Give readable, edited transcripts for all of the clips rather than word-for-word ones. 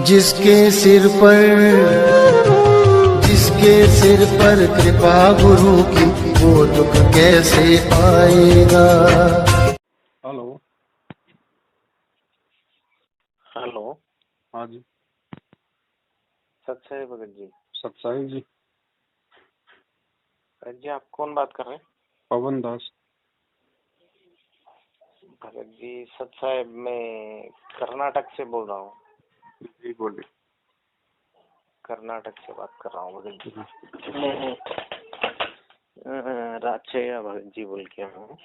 जिसके सिर पर कृपा गुरु की, वो दुख कैसे आएगा। हेलो। हेलो। हाँ जी। सच्चाई भगत जी। सत्साई जी। भगत जी, आप कौन बात कर रहे हैं? पवन दास। भगत जी, सच्चाई मैं कर्नाटक से बोल रहा हूँ। जी बोलिए। कर्नाटक से बात कर रहा हूँ भगत जी। मैं राजचैया भगत जी बोल के हूँ।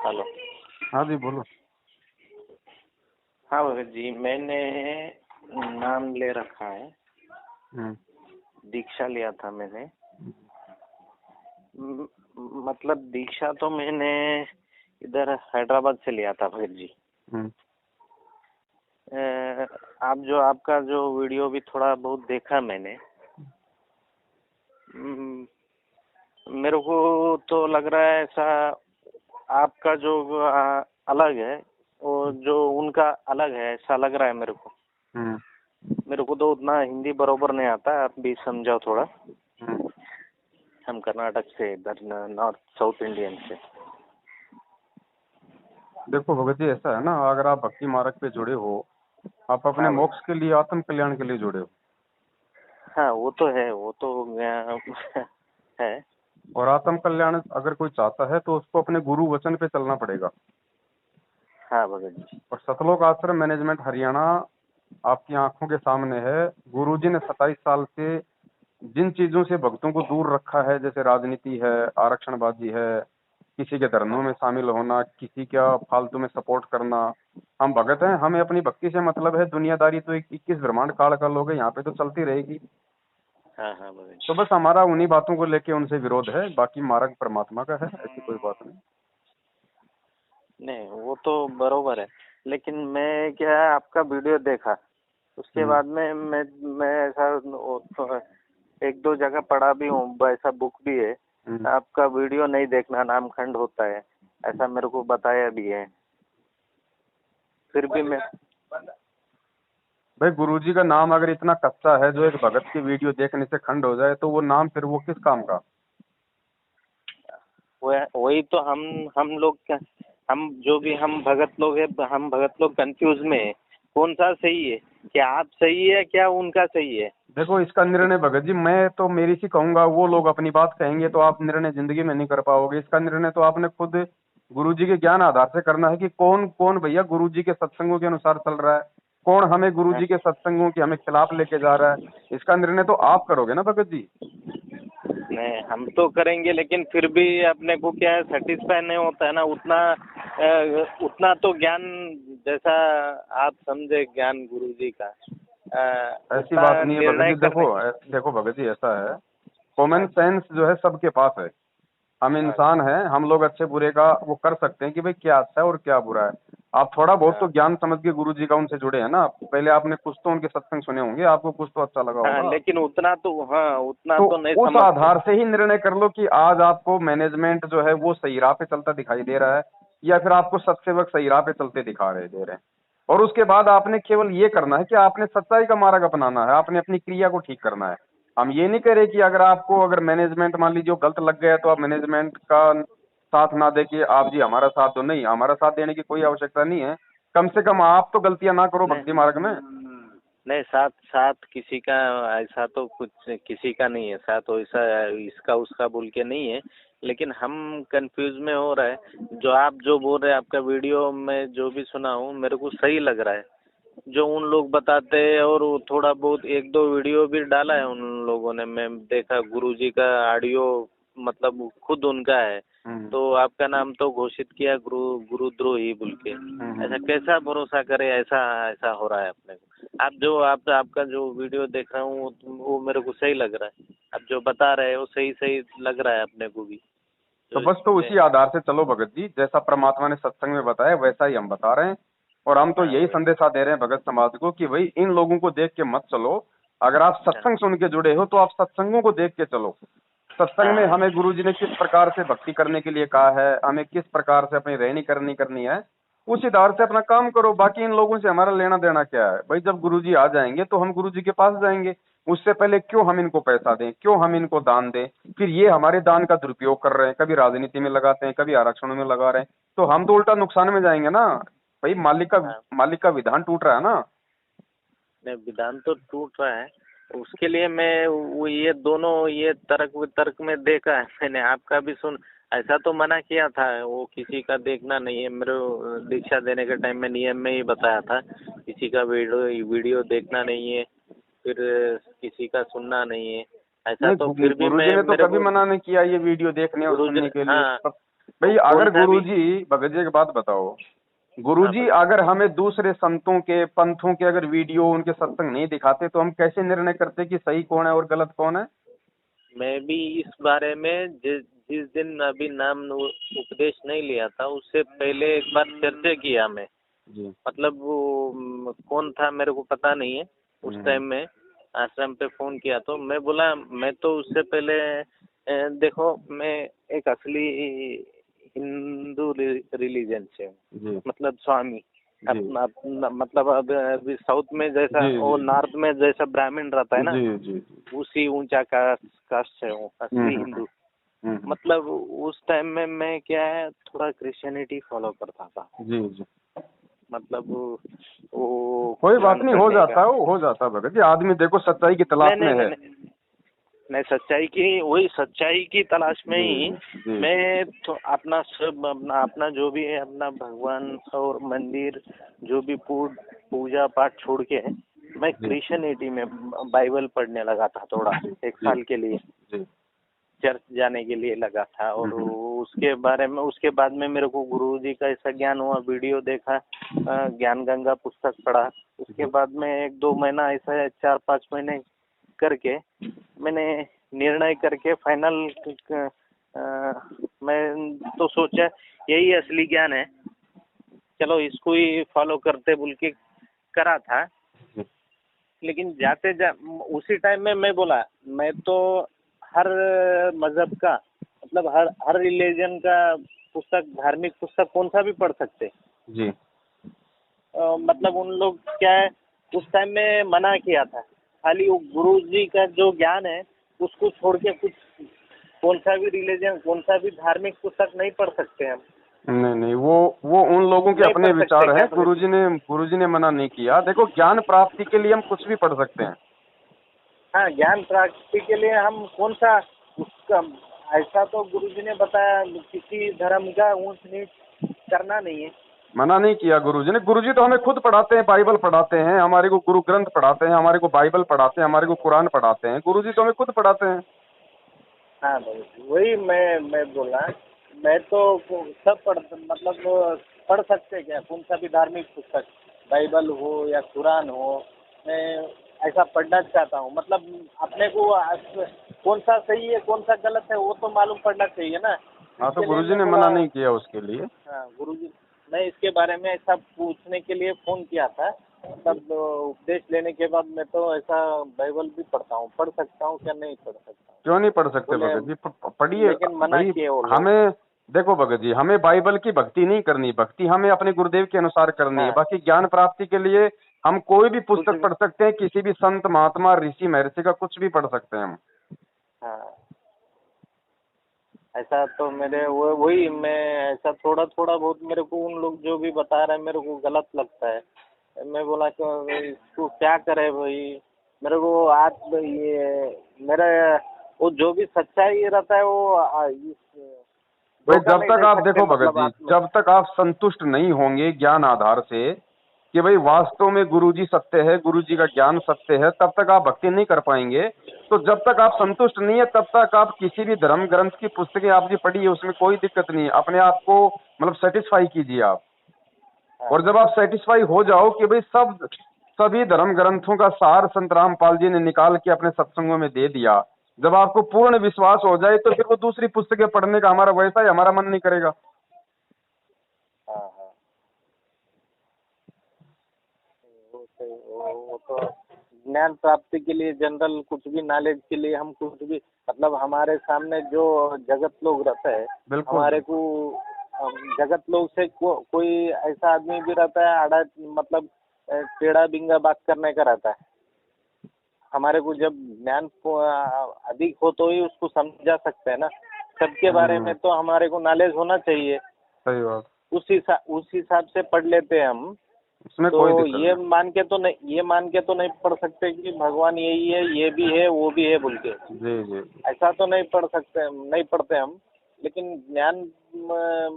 हेलो। हाँ जी बोलो। हाँ भगत जी, मैंने नाम ले रखा है, दीक्षा लिया था मैंने। मतलब दीक्षा तो मैंने इधर हैदराबाद से लिया था भगत जी। आप जो आपका जो वीडियो भी थोड़ा बहुत देखा मैंने, मेरे को तो लग रहा है ऐसा आपका जो अलग है और जो उनका अलग है, ऐसा लग रहा है मेरे को। मेरे को तो उतना हिंदी बरोबर नहीं आता, आप भी समझाओ थोड़ा। हम कर्नाटक से, इधर नॉर्थ साउथ इंडियन से। देखो भगत जी, ऐसा है ना, अगर आप भक्ति मार्ग पे जुड़े हो, आप अपने हाँ मोक्ष के लिए, आत्म कल्याण के लिए जुड़े हो। हाँ, वो तो है, वो तो है। और आत्म कल्याण अगर कोई चाहता है तो उसको अपने गुरु वचन पे चलना पड़ेगा। हाँ भगत जी। और सतलोक आश्रम मैनेजमेंट हरियाणा आपकी आंखों के सामने है। गुरुजी ने 27 साल से जिन चीजों से भक्तों को दूर रखा है, जैसे राजनीति है, आरक्षणबाजी है, किसी के धर्मों में शामिल होना, किसी का फालतू में सपोर्ट करना। हम भगत हैं, हमें अपनी भक्ति से मतलब है। दुनियादारी तो 21 ब्रह्मांड काल का लोग है, यहाँ पे तो चलती रहेगी। हाँ हाँ भगत जी। तो बस हमारा उन्हीं बातों को लेके उनसे विरोध है, बाकी मार्ग परमात्मा का है, ऐसी कोई बात नहीं। नहीं, वो तो बरोबर है, लेकिन मैं क्या है, आपका वीडियो देखा, उसके बाद में मैं ऐसा तो एक दो जगह पढ़ा भी हूँ, ऐसा बुक भी है, आपका वीडियो नहीं देखना, नामखंड होता है, ऐसा मेरे को बताया भी है। फिर भी मैं भाई, गुरुजी का नाम अगर इतना कच्चा है, जो एक भगत की वीडियो देखने से खंड हो जाए, तो वो नाम फिर वो किस काम का। वही तो हम लोग हम जो भी हम भगत लोग हैं, हम भगत लोग कंफ्यूज में है, कौन सा सही है, क्या आप सही है, क्या उनका सही है। देखो, इसका निर्णय भगत जी मैं तो मेरी सी कहूंगा, वो लोग अपनी बात कहेंगे तो आप निर्णय जिंदगी में नहीं कर पाओगे। इसका निर्णय तो आपने खुद गुरुजी के ज्ञान आधार से करना है कि कौन कौन भैया गुरुजी के सत्संगों के अनुसार चल रहा है, कौन हमें गुरुजी के सत्संगों के हमें खिलाफ लेके जा रहा है। इसका निर्णय तो आप करोगे ना भगत जी। नहीं, हम तो करेंगे, लेकिन फिर भी अपने को क्या है, सेटिस्फाई नहीं होता है ना उतना तो ज्ञान, जैसा आप समझे ज्ञान गुरुजी का ऐसी बात नहीं है भगत जी। देखो भगत जी, ऐसा है, कॉमन सेंस जो है सबके पास है। हम इंसान हैं, हम लोग अच्छे बुरे का वो कर सकते हैं कि भाई क्या अच्छा है और क्या बुरा है। आप थोड़ा बहुत तो ज्ञान समझ के गुरुजी का उनसे जुड़े हैं ना। पहले आपने कुछ तो उनके सत्संग सुने होंगे, आपको कुछ तो अच्छा लगा होगा। लेकिन उतना तो उतना तो तो नहीं उस समझ। आधार से ही निर्णय कर लो कि आज आपको मैनेजमेंट जो है वो सही राह पे चलता दिखाई दे रहा है, या फिर आपको सत्सेवक सही राह पे चलते दे रहे हैं। और उसके बाद आपने केवल ये करना है कि आपने सच्चाई का मार्ग अपनाना है, आपने अपनी क्रिया को ठीक करना है। हम ये नहीं कह रहे कि अगर मैनेजमेंट मान लीजिए गलत लग गया तो आप मैनेजमेंट का साथ ना दे के आप जी हमारा साथ दो। नहीं, हमारा साथ देने की कोई आवश्यकता नहीं है। कम से कम आप तो गलतियां ना करो भक्ति मार्ग में। नहीं, साथ किसी का ऐसा तो कुछ किसी का नहीं है, साथ वैसा इसका उसका बोल के नहीं है, लेकिन हम कंफ्यूज में हो रहा है। जो बोल रहे हैं, आपका वीडियो में जो भी सुना हूँ, मेरे को सही लग रहा है जो उन लोग बताते हैं, और वो थोड़ा बहुत एक दो वीडियो भी डाला है उन लोगों ने, मैं देखा गुरुजी का ऑडियो, मतलब खुद उनका है, तो आपका नाम तो घोषित किया गुरुद्रोही बोल के। ऐसा कैसा भरोसा करे, ऐसा हो रहा है अपने को। आपका जो वीडियो देख रहा हूँ वो मेरे को सही लग रहा है, आप जो बता रहे हो सही लग रहा है अपने को भी। तो बस तो उसी आधार से चलो भगत जी, जैसा परमात्मा ने सत्संग में बताया वैसा ही हम बता रहे हैं। और हम तो यही संदेशा दे रहे हैं भगत समाज को कि भाई इन लोगों को देख के मत चलो। अगर आप सत्संग सुन के जुड़े हो तो आप सत्संगों को देख के चलो। सत्संग में हमें गुरुजी ने किस प्रकार से भक्ति करने के लिए कहा है, हमें किस प्रकार से अपनी रहनी करनी है, उस आधार से अपना काम करो। बाकी इन लोगों से हमारा लेना देना क्या है भाई? जब गुरुजी आ जाएंगे तो हम गुरुजी के पास जाएंगे। उससे पहले क्यों हम इनको पैसा दें, क्यों हम इनको दान दें? फिर ये हमारे दान का दुरुपयोग कर रहे हैं, कभी राजनीति में लगाते हैं, कभी आरक्षणों में लगा रहे हैं, तो हम तो उल्टा नुकसान में जाएंगे ना भाई। हाँ, मालिक का विधान टूट रहा है ना। नहीं विधान तो टूट रहा है, उसके लिए मैं वो ये दोनों ये तर्क वितर्क में देखा है मैंने, आपका भी सुन। ऐसा तो मना किया था, वो किसी का देखना नहीं है, मेरे दीक्षा देने के टाइम में नियम में ही बताया था किसी का वीडियो देखना नहीं है, फिर किसी का सुनना नहीं है। ऐसा नहीं, तो फिर भी गुरुजी मैं ने तो मेरे कभी को मना नहीं किया ये वीडियो देखने और गुरुजी सुनने ने, के लिए। हाँ भाई तो अगर कौन सा भी, गुरुजी, भगत जी एक बात बताओ, हाँ गुरुजी बताइए। अगर हमें दूसरे संतों के पंथों के अगर वीडियो उनके सत्संग नहीं दिखाते तो हम कैसे निर्णय करते कि सही कौन है और गलत कौन है? मैं भी इस बारे में जिस दिन अभी नाम उपदेश नहीं लिया था उससे पहले एक बार चर्चा किया मैं, जी। मतलब वो कौन था मेरे को पता नहीं है उस टाइम में, आश्रम पे फोन किया तो मैं बोला मैं तो उससे पहले देखो मैं एक असली हिंदू रिलीजन से हूँ, जी। मतलब स्वामी जी। मतलब अब अभी साउथ में जैसा जी, और जी। नॉर्थ में जैसा ब्राह्मण रहता है ना, जी, जी, जी। उसी ऊंचा कास्ट से हूँ, असली हिंदू। हम्म। मतलब उस टाइम में मैं क्या है थोड़ा क्रिश्चियनिटी फॉलो करता था, जी, जी। मतलब वो कोई बात ध्यान नहीं, हो करने का। जाता है, वो हो जाता है भगत जी। आदमी देखो सच्चाई की तलाश नहीं में नहीं नहीं है। नहीं नहीं, वही सच्चाई की तलाश में जी, ही जी। मैं तो अपना सब अपना जो भी है अपना भगवान और मंदिर जो भी पूजा पाठ छोड़ के मैं जी। क्रिश्चियनिटी में बाइबल पढ़ने लगा था थोड़ा, एक जी। साल के लिए जी। चर्च जाने के लिए लगा था। और उसके बारे में उसके बाद में मेरे को गुरुजी का ऐसा ज्ञान हुआ, वीडियो देखा, ज्ञान गंगा पुस्तक पढ़ा। उसके बाद में 1-2 महीना ऐसा 4-5 महीने करके मैंने निर्णय करके फाइनल मैं तो सोचा यही असली ज्ञान है, चलो इसको ही फॉलो करते बोल के करा था। लेकिन उसी टाइम में मैं बोला मैं तो हर मजहब का मतलब हर रिलीजन का पुस्तक, धार्मिक पुस्तक कौन सा भी पढ़ सकते। जी। मतलब उन लोग क्या है उस टाइम में मना किया था, खाली वो गुरु जी का जो ज्ञान है उसको छोड़ के कुछ कौन सा भी रिलीजन कौन सा भी धार्मिक पुस्तक नहीं पढ़ सकते हम। नहीं नहीं, वो उन लोगों के नहीं अपने पढ़ सकते विचार क्या हैं। बोले? गुरुजी ने मना नहीं किया। देखो ज्ञान प्राप्ति के लिए हम कुछ भी पढ़ सकते हैं। हाँ, ज्ञान प्राप्ति के लिए हम कौन सा उसका ऐसा तो गुरुजी ने बताया किसी धर्म का ऊंच नीच करना नहीं है। मना नहीं किया गुरुजी ने। गुरुजी तो हमें खुद पढ़ाते हैं, बाइबल पढ़ाते हैं, हमारे को गुरु ग्रंथ पढ़ाते हैं, हमारे को बाइबल पढ़ाते हैं, हमारे को कुरान पढ़ाते हैं। गुरुजी तो हमें खुद पढ़ाते हैं। हाँ भाई, वही मैं बोला, मैं तो सब मतलब पढ़ सकते क्या कौन सा भी धार्मिक पुस्तक, बाइबल हो या कुरान हो, मैं ऐसा पढ़ना चाहता हूँ। मतलब अपने को कौन सा सही है कौन सा गलत है वो तो मालूम पड़ना चाहिए ना। हाँ, तो इसके लिए गुरुजी मैं ने बोला, मना नहीं किया उसके लिए। हाँ गुरुजी, मैं इसके बारे में ऐसा पूछने के लिए फ़ोन किया था। तब उपदेश लेने के बाद मैं तो ऐसा बाइबल भी पढ़ सकता हूँ क्या नहीं पढ़ सकता हूँ? क्यों नहीं पढ़ सकते बोले भगत जी? पढ़िए लेकिन मना भाई। किए वो लोग। हमें देखो भगत जी, हमें बाइबल की भक्ति नहीं करनी। भक्ति हमें अपने गुरुदेव के अनुसार करनी है। हाँ, बाकी ज्ञान प्राप्ति के लिए हम कोई भी कुछ पुस्तक भी, पढ़ सकते हैं, किसी भी संत महात्मा ऋषि महर्षि का कुछ भी पढ़ सकते हैं हम। हाँ ऐसा तो मेरे वही मैं ऐसा थोड़ा थोड़ा बहुत मेरे को उन लोग जो भी बता रहे हैं मेरे को गलत लगता है। मैं बोला कि इसको क्या करे भाई, मेरे को आज ये मेरा वो जो भी सच्चाई रहता है वो भाई धोखा जब नहीं तक दे आप सकते, देखो भगत मतलब जी, आत्मा। जब तक आप संतुष्ट नहीं होंगे ज्ञान आधार से कि भाई वास्तव में गुरुजी सत्य है, गुरुजी का ज्ञान सत्य है, तब तक आप भक्ति नहीं कर पाएंगे। तो जब तक आप संतुष्ट नहीं है तब तक आप किसी भी धर्म ग्रंथ की पुस्तकें आपने पढ़ी है उसमें कोई दिक्कत नहीं है। अपने आप को मतलब सेटिस्फाई कीजिए आप। और जब आप सेटिस्फाई हो जाओ कि भाई सभी धर्म ग्रंथों का सार संत रामपाल जी ने निकाल के अपने सत्संगों में दे दिया, जब आपको पूर्ण विश्वास हो जाए तो फिर वो दूसरी पुस्तकें पढ़ने का हमारा वैसा ही हमारा मन नहीं करेगा। हाँ हाँ, वो तो ज्ञान प्राप्ति के लिए जनरल कुछ भी नॉलेज के लिए हम कुछ भी मतलब हमारे सामने जो जगत लोग रहते हैं बिल्कुल। हमारे को जगत लोग से कोई ऐसा आदमी भी रहता है आड़ा, मतलब टेढ़ा बिंगा बात करने का रहता है। हमारे को जब ज्ञान अधिक हो तो ही उसको समझा सकते हैं ना। सबके बारे में तो हमारे को नॉलेज होना चाहिए। सही बात। उस हिसाब से पढ़ लेते हैं हम। उसमें तो कोई दिक्कत ये नहीं। मान के तो नहीं पढ़ सकते कि भगवान यही है, ये भी है, वो भी है बोल के। जी जी। ऐसा तो नहीं पढ़ सकते, नहीं पढ़ते हम। लेकिन ज्ञान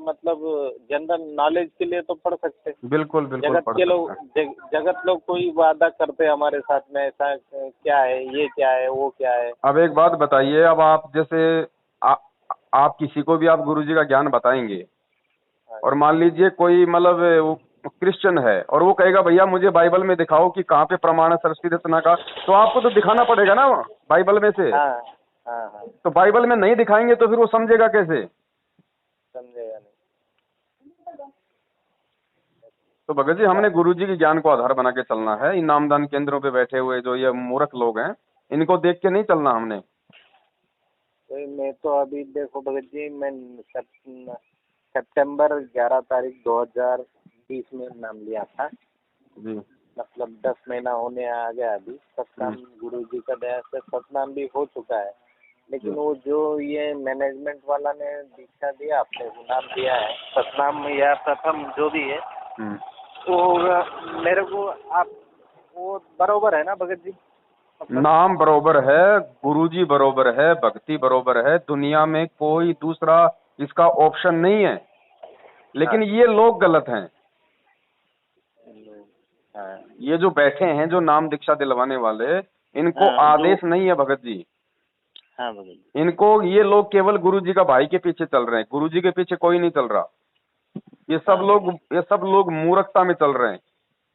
मतलब जनरल नॉलेज के लिए तो पढ़ सकते हैं। बिल्कुल बिल्कुल जगत पढ़ के लोग सकते हैं। जगत लोग कोई वादा करते हैं हमारे साथ में, ऐसा क्या है, ये क्या है, वो क्या है। अब एक बात बताइए, अब आप जैसे आ, आप किसी को भी आप गुरुजी का ज्ञान बताएंगे, और मान लीजिए कोई मतलब वो क्रिश्चियन है और वो कहेगा भैया मुझे बाइबल में दिखाओ कि कहाँ पे प्रमाण है सरस्वती रचना का, तो आपको तो दिखाना पड़ेगा ना बाइबल में से। हाँ हाँ हाँ, तो बाइबल में नहीं दिखाएंगे तो फिर वो समझेगा कैसे? समझेगा नहीं। तो भगत जी हमने गुरुजी के ज्ञान को आधार बना के चलना है। इन नामदान केंद्रों पे बैठे हुए जो ये मूर्ख लोग हैं, इनको देख के नहीं चलना हमने। तो मैं तो अभी देखो भगत जी, मैं सितंबर 11 तारीख 2020 में नाम लिया था। जी। मतलब 10 महीना होने आ गया अभी। सतनाम गुरुजी का दया से सतनाम भी हो चुका है। लेकिन वो जो ये मैनेजमेंट वाला ने दीक्षा दिया, आपने नाम दिया है सतनाम या प्रथम जो भी है, वो मेरे को आप वो बरोबर है ना भगत जी? नाम बरोबर है, गुरुजी बरोबर है, भक्ति बरोबर है, दुनिया में कोई दूसरा इसका ऑप्शन नहीं है। लेकिन ये लोग गलत हैं। हाँ, ये जो बैठे हैं, जो नाम दीक्षा दिलवाने वाले, इनको हाँ, आदेश नहीं है भगत जी। हाँ भगत जी। इनको ये लोग केवल गुरुजी का भाई के पीछे चल रहे हैं, गुरुजी के पीछे कोई नहीं चल रहा। ये सब लोग मूर्खता में चल रहे हैं।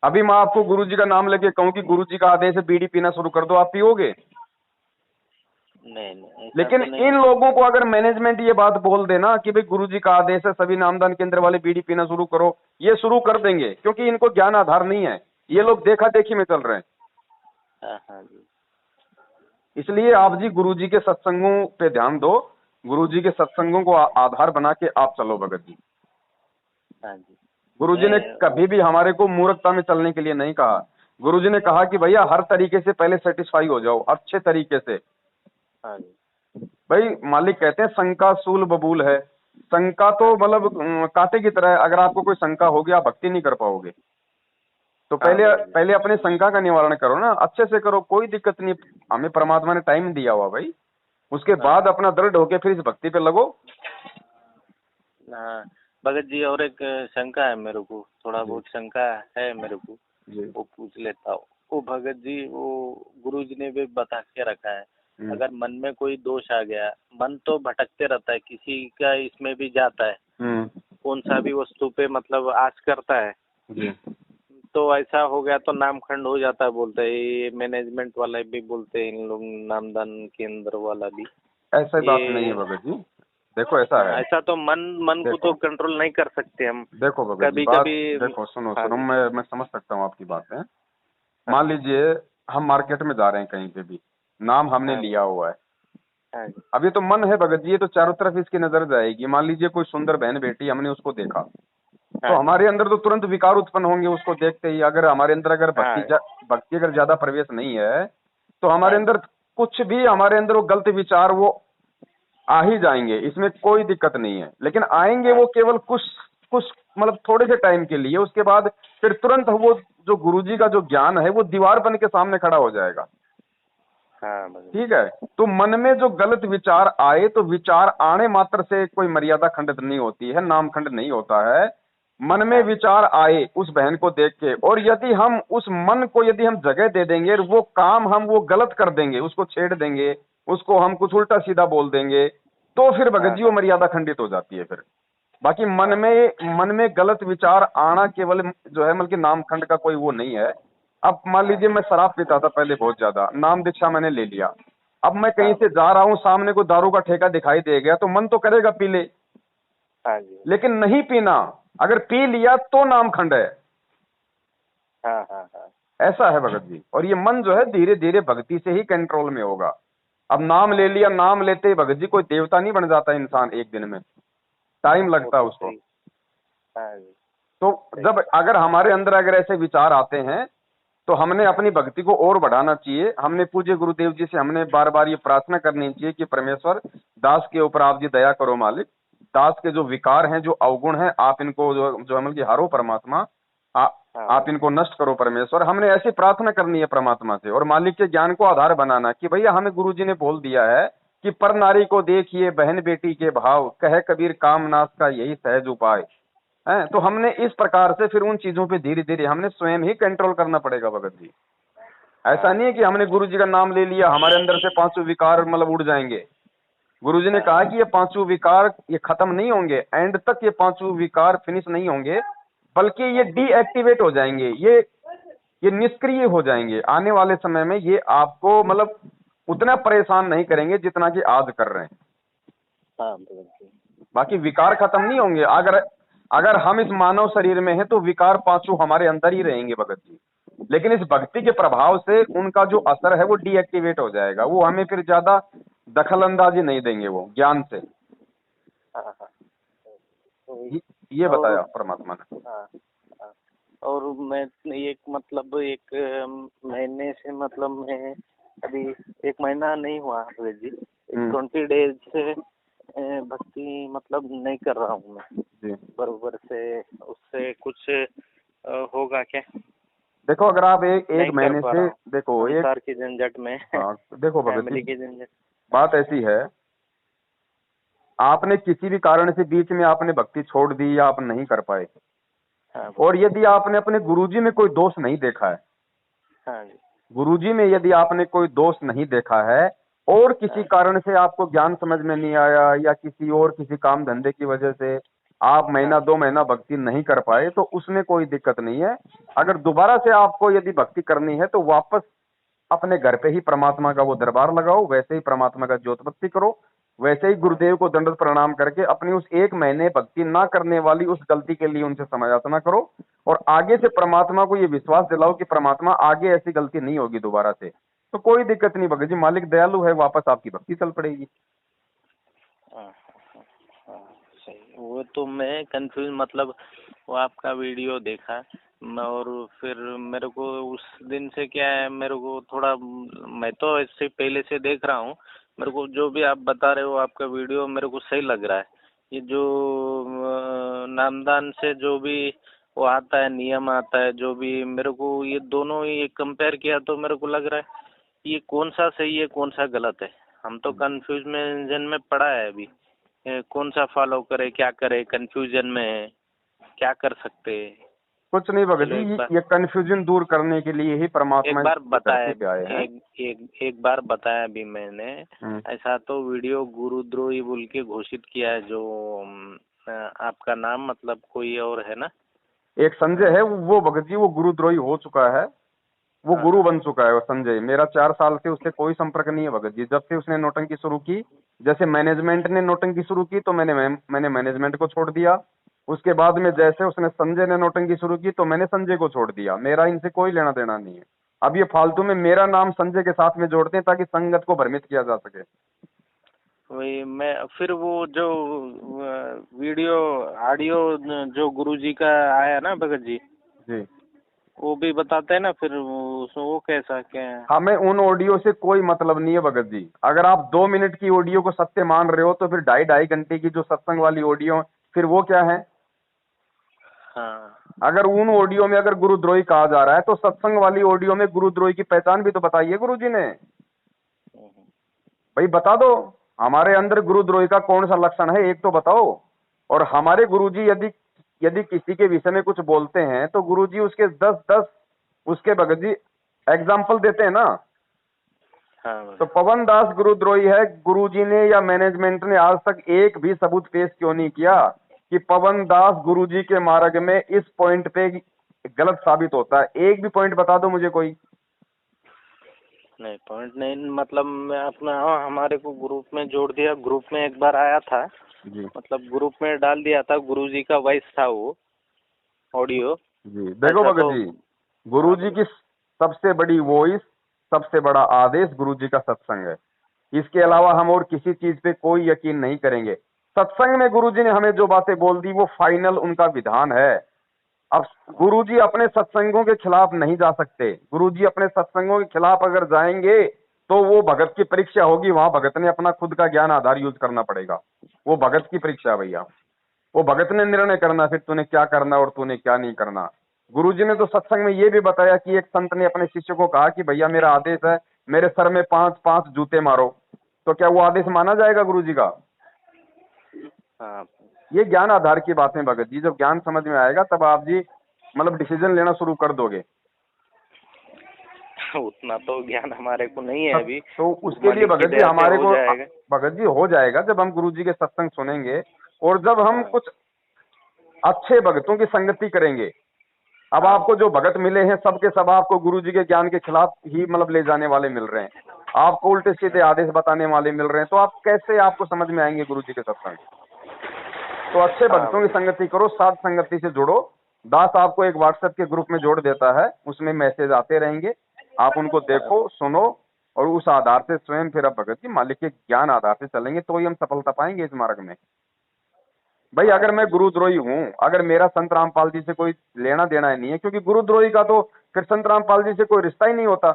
अभी मैं आपको गुरुजी का नाम लेके कहूँ कि गुरुजी का आदेश है बीड़ी पीना शुरू कर दो, आप पियोगे? नहीं ऐसा लेकिन तो नहीं। इन लोगों को अगर मैनेजमेंट ये बात बोल देना कि भाई गुरुजी का आदेश है सभी नामदान केंद्र वाले बीड़ी पीना शुरू करो, ये शुरू कर देंगे, क्योंकि इनको ज्ञान आधार नहीं है। ये लोग देखा देखी में चल रहे हैं। हाँ हाँ जी। इसलिए आप जी गुरुजी के सत्संगों पे ध्यान दो, गुरुजी के सत्संगों को आधार बना के आप चलो भगत जी। हाँ जी। गुरुजी ने कभी भी हमारे को मूर्खता में चलने के लिए नहीं कहा। गुरुजी ने कहा कि भैया हर तरीके से पहले सेटिस्फाई हो जाओ, अच्छे तरीके से। हाँ जी। भाई मालिक कहते हैं शंका सूल बबूल है। शंका तो मतलब कांटे की तरह है। अगर आपको कोई शंका होगी आप भक्ति नहीं कर पाओगे। तो पहले अपने शंका का निवारण करो ना, अच्छे से करो, कोई दिक्कत नहीं। हमें परमात्मा ने टाइम दिया हुआ भाई, उसके बाद अपना दृढ़ होके फिर इस भक्ति पे लगो। हाँ भगत जी, और एक शंका है मेरे को, थोड़ा बहुत शंका है मेरे को, वो पूछ लेता हूँ। वो भगत जी, वो गुरुजी ने भी बता के रखा है, अगर मन में कोई दोष आ गया, मन तो भटकते रहता है, किसी का इसमें भी जाता है, कौन सा भी वस्तु पे मतलब आस करता है, तो ऐसा हो गया तो नामखंड हो जाता है बोलते हैं। ये मैनेजमेंट वाले भी बोलते हैं, इन लोग नामदान केंद्र वाला भी। ऐसा बात नहीं है भगत जी। देखो ऐसा है, ऐसा तो मन को तो कंट्रोल नहीं कर सकते हम। देखो भगत जी, कभी देखो सुनो मैं समझ सकता हूँ आपकी बातें। मान लीजिए हम मार्केट में जा रहे हैं, कहीं पे भी नाम हमने लिया हुआ है, अभी तो मन है भगत जी, ये तो चारों तरफ इसकी नजर जाएगी। मान लीजिए कोई सुंदर बहन बेटी, हमने उसको देखा, तो हमारे अंदर तो तुरंत विकार उत्पन्न होंगे उसको देखते ही। अगर हमारे अंदर अगर भक्ति अगर ज्यादा प्रवेश नहीं है तो हमारे अंदर कुछ भी, हमारे अंदर वो गलत विचार वो आ ही जाएंगे, इसमें कोई दिक्कत नहीं है। लेकिन आएंगे वो केवल कुछ मतलब थोड़े से टाइम के लिए, उसके बाद फिर तुरंत वो जो गुरुजी का जो ज्ञान है वो दीवार बन के सामने खड़ा हो जाएगा। ठीक है, तो मन में जो गलत विचार आए, तो विचार आने मात्र से कोई मर्यादा खंडित नहीं होती है, नाम खंड नहीं होता है। मन में विचार आए उस बहन को देख के, और यदि हम उस मन को यदि हम जगह दे देंगे, वो काम हम वो गलत कर देंगे, उसको छेड़ देंगे, उसको हम कुछ उल्टा सीधा बोल देंगे, तो फिर भगत जी वो मर्यादा खंडित हो जाती है फिर। बाकी मन में गलत विचार आना केवल जो है मतलब नाम खंड का कोई वो नहीं है। अब मान लीजिए मैं शराब पीता था पहले बहुत ज्यादा, नाम दीक्षा मैंने ले लिया, अब मैं कहीं से जा रहा हूँ, सामने को दारू का ठेका दिखाई दे गया, तो मन तो करेगा पी ले, लेकिन नहीं पीना। अगर पी लिया तो नाम खंड है। ऐसा है भगत जी। और ये मन जो है धीरे धीरे भक्ति से ही कंट्रोल में होगा। अब नाम ले लिया, नाम लेते ही भगत जी कोई देवता नहीं बन जाता इंसान एक दिन में, टाइम लगता है उसको। हाँ जी। तो जब अगर हमारे अंदर अगर ऐसे विचार आते हैं तो हमने अपनी भक्ति को और बढ़ाना चाहिए। हमने पूज्य गुरुदेव जी से हमने बार बार ये प्रार्थना करनी चाहिए कि परमेश्वर दास के ऊपर आप जी दया करो मालिक, दास के जो विकार हैं, जो अवगुण हैं, आप इनको जो अमल की हारो परमात्मा, आप इनको नष्ट करो परमेश्वर। हमने ऐसी प्रार्थना करनी है परमात्मा से और मालिक के ज्ञान को आधार बनाना कि भैया हमें गुरु जी ने बोल दिया है कि पर नारी को देखिए बहन बेटी के भाव, कहे कबीर काम नाश का यही सहज उपाय है। तो हमने इस प्रकार से फिर उन चीजों पे धीरे धीरे हमने स्वयं ही कंट्रोल करना पड़ेगा भगत जी। ऐसा नहीं है कि हमने गुरु जी का नाम ले लिया हमारे अंदर से पांचों विकार मतलब उड़ जाएंगे। गुरु जी ने कहा कि ये पांचों विकार ये खत्म नहीं होंगे, एंड तक ये पांचों विकार फिनिश नहीं होंगे, बल्कि ये डीएक्टिवेट हो जाएंगे, ये निष्क्रिय हो जाएंगे। आने वाले समय में ये आपको मतलब उतना परेशान नहीं करेंगे जितना कि आज कर रहे हैं। हाँ भगत जी। बाकी विकार खत्म नहीं होंगे। अगर हम इस मानव शरीर में हैं तो विकार पांचों हमारे अंदर ही रहेंगे भगत जी, लेकिन इस भक्ति के प्रभाव से उनका जो असर है वो डीएक्टिवेट हो जाएगा। वो हमें फिर ज्यादा दखल अंदाजी नहीं देंगे वो ज्ञान से। हाँ हाँ। तो ये बताया परमात्मा ने। हाँ हाँ। और मैं एक मतलब एक महीने से मतलब मैं अभी 1 महीना नहीं हुआ भगत जी, 20 डेज से भक्ति मतलब नहीं कर रहा हूँ मैं जी। बरोबर से। उससे कुछ होगा क्या? देखो अगर आप एक नहीं महीने कर पा से रहा हूँ देखो एक संसार की झंझट में, देखो भगत फैमिली जी की झंझट। बात ऐसी है, आपने किसी भी कारण से बीच में आपने भक्ति छोड़ दी या आप नहीं कर पाए, हाँ और यदि आपने अपने गुरुजी में कोई दोष नहीं देखा है, हाँ जी। गुरुजी में यदि आपने कोई दोष नहीं देखा है और किसी कारण से आपको ज्ञान समझ में नहीं आया या किसी और किसी काम धंधे की वजह से आप महीना 2 महीना भक्ति नहीं कर पाए, तो उसमें कोई दिक्कत नहीं है। अगर दोबारा से आपको यदि भक्ति करनी है तो वापस अपने घर पे ही परमात्मा का वो दरबार लगाओ, वैसे ही परमात्मा का ज्योत बत्ती करो, वैसे ही गुरुदेव को दंडवत प्रणाम करके अपनी उस 1 महीने भक्ति ना करने वाली उस गलती के लिए उनसे समायाचना करो और आगे से परमात्मा को ये विश्वास दिलाओ कि परमात्मा आगे ऐसी गलती नहीं होगी दोबारा से। तो कोई दिक्कत नहीं भगत जी, मालिक दयालु है, वापस आपकी भक्ति चल पड़ेगी। हाँ हाँ हाँ, सही। वो तो मैं कंफ्यूज मतलब वो आपका वीडियो देखा और फिर मेरे को उस दिन से क्या है, मेरे को थोड़ा, मैं तो इससे पहले से देख रहा हूँ, मेरे को जो भी आप बता रहे हो आपका वीडियो मेरे को सही लग रहा है। ये जो नामदान से जो भी वो आता है, नियम आता है, जो भी मेरे को ये दोनों ये कंपेयर किया तो मेरे को लग रहा है ये कौन सा सही है कौन सा गलत है। हम तो कंफ्यूजन में पड़ा है अभी, कौन सा फॉलो करे क्या करे, कंफ्यूजन में है, क्या कर सकते हैं। कुछ नहीं भगत चलो जी, ये कंफ्यूजन दूर करने के लिए ही परमात्मा एक बार बताया, आए हैं। एक बार बताया भी मैंने, ऐसा तो वीडियो गुरुद्रोही बोल के घोषित किया है जो आपका नाम मतलब कोई और है ना, एक संजय है वो भगत जी, वो गुरुद्रोही हो चुका है, वो गुरु बन चुका है वो संजय। मेरा 4 साल से उससे कोई संपर्क नहीं है भगत जी। जब से उसने नौटंकी शुरू की, जैसे मैनेजमेंट ने नौटंकी शुरू की तो मैंने मैनेजमेंट को छोड़ दिया। उसके बाद में जैसे उसने संजय ने नौटंकी शुरू की तो मैंने संजय को छोड़ दिया। मेरा इनसे कोई लेना देना नहीं है। अब ये फालतू में मेरा नाम संजय के साथ में जोड़ते हैं ताकि संगत को भ्रमित किया जा सके। वही मैं फिर वो जो वीडियो ऑडियो जो गुरुजी का आया ना भगत जी, जी वो भी बताते हैं ना, फिर वो कैसा क्या है? हमें उन ऑडियो से कोई मतलब नहीं है भगत जी। अगर आप 2 मिनट की ऑडियो को सत्य मान रहे हो तो फिर 2.5 घंटे की जो सत्संग वाली ऑडियो फिर वो क्या है? हाँ। अगर उन ऑडियो में अगर गुरुद्रोही कहा जा रहा है तो सत्संग वाली ऑडियो में गुरुद्रोही की पहचान भी तो बताइए गुरुजी ने। भाई बता दो हमारे अंदर गुरुद्रोही का कौन सा लक्षण है, एक तो बताओ। और हमारे गुरुजी यदि किसी के विषय में कुछ बोलते हैं तो गुरुजी उसके 10 उसके भगत जी एग्जाम्पल देते हैं ना। हाँ। तो पवन दास गुरुद्रोही है, गुरुजी ने या मैनेजमेंट ने आज तक एक भी सबूत पेश क्यों नहीं किया कि पवन दास गुरुजी के मार्ग में इस पॉइंट पे गलत साबित होता है? एक भी पॉइंट बता दो मुझे कोई। नहीं पॉइंट नहीं, मतलब मैं अपना हमारे को ग्रुप में जोड़ दिया, ग्रुप में एक बार आया था जी मतलब ग्रुप में डाल दिया था, गुरुजी का वॉइस था वो ऑडियो। जी देखो भगत जी, गुरुजी की सबसे बड़ी वॉइस, सबसे बड़ा आदेश गुरुजी का सत्संग है। इसके अलावा हम और किसी चीज पे कोई यकीन नहीं करेंगे। सत्संग में गुरुजी ने हमें जो बातें बोल दी वो फाइनल उनका विधान है। अब गुरुजी अपने सत्संगों के खिलाफ नहीं जा सकते। गुरुजी अपने सत्संगों के खिलाफ अगर जाएंगे तो वो भगत की परीक्षा होगी, वहां भगत ने अपना खुद का ज्ञान आधार यूज करना पड़ेगा। वो भगत की परीक्षा है भैया, वो भगत ने निर्णय करना फिर तूने क्या करना और तूने क्या नहीं करना। गुरुजी ने तो सत्संग में ये भी बताया कि एक संत ने अपने शिष्य को कहा कि भैया मेरा आदेश है, मेरे सर में 5-5 जूते मारो, तो क्या वो आदेश माना जाएगा गुरुजी का? हाँ। ये ज्ञान आधार की बातें भगत जी, जब ज्ञान समझ में आएगा तब आप जी मतलब डिसीजन लेना शुरू कर दोगे। उतना तो ज्ञान हमारे को नहीं है अभी, तो उसके लिए भगत जी हमारे को, जाएगा। भगत जी हो जाएगा जब हम गुरुजी के सत्संग सुनेंगे और जब हम कुछ अच्छे भगतों की संगति करेंगे। अब आपको जो भगत मिले हैं सबके सब आपको गुरुजी के ज्ञान के खिलाफ ही मतलब ले जाने वाले मिल रहे हैं, आपको उल्टे सीधे आदेश बताने वाले मिल रहे हैं, तो आप कैसे आपको समझ में आएंगे गुरुजी के सत्संग? तो अच्छे भक्तों की संगति करो, साथ संगति से जुड़ो। दास आपको एक व्हाट्सएप के ग्रुप में जोड़ देता है, उसमें मैसेज आते रहेंगे, आप उनको देखो, सुनो और उस आधार से स्वयं फिर अब भगत जी मालिक के ज्ञान आधार से चलेंगे तो ही हम सफलता पाएंगे इस मार्ग में। भाई अगर मैं गुरुद्रोही हूँ, अगर मेरा संत रामपाल जी से कोई लेना देना ही नहीं है, क्योंकि गुरुद्रोही का तो फिर संत रामपाल जी से कोई रिश्ता ही नहीं होता।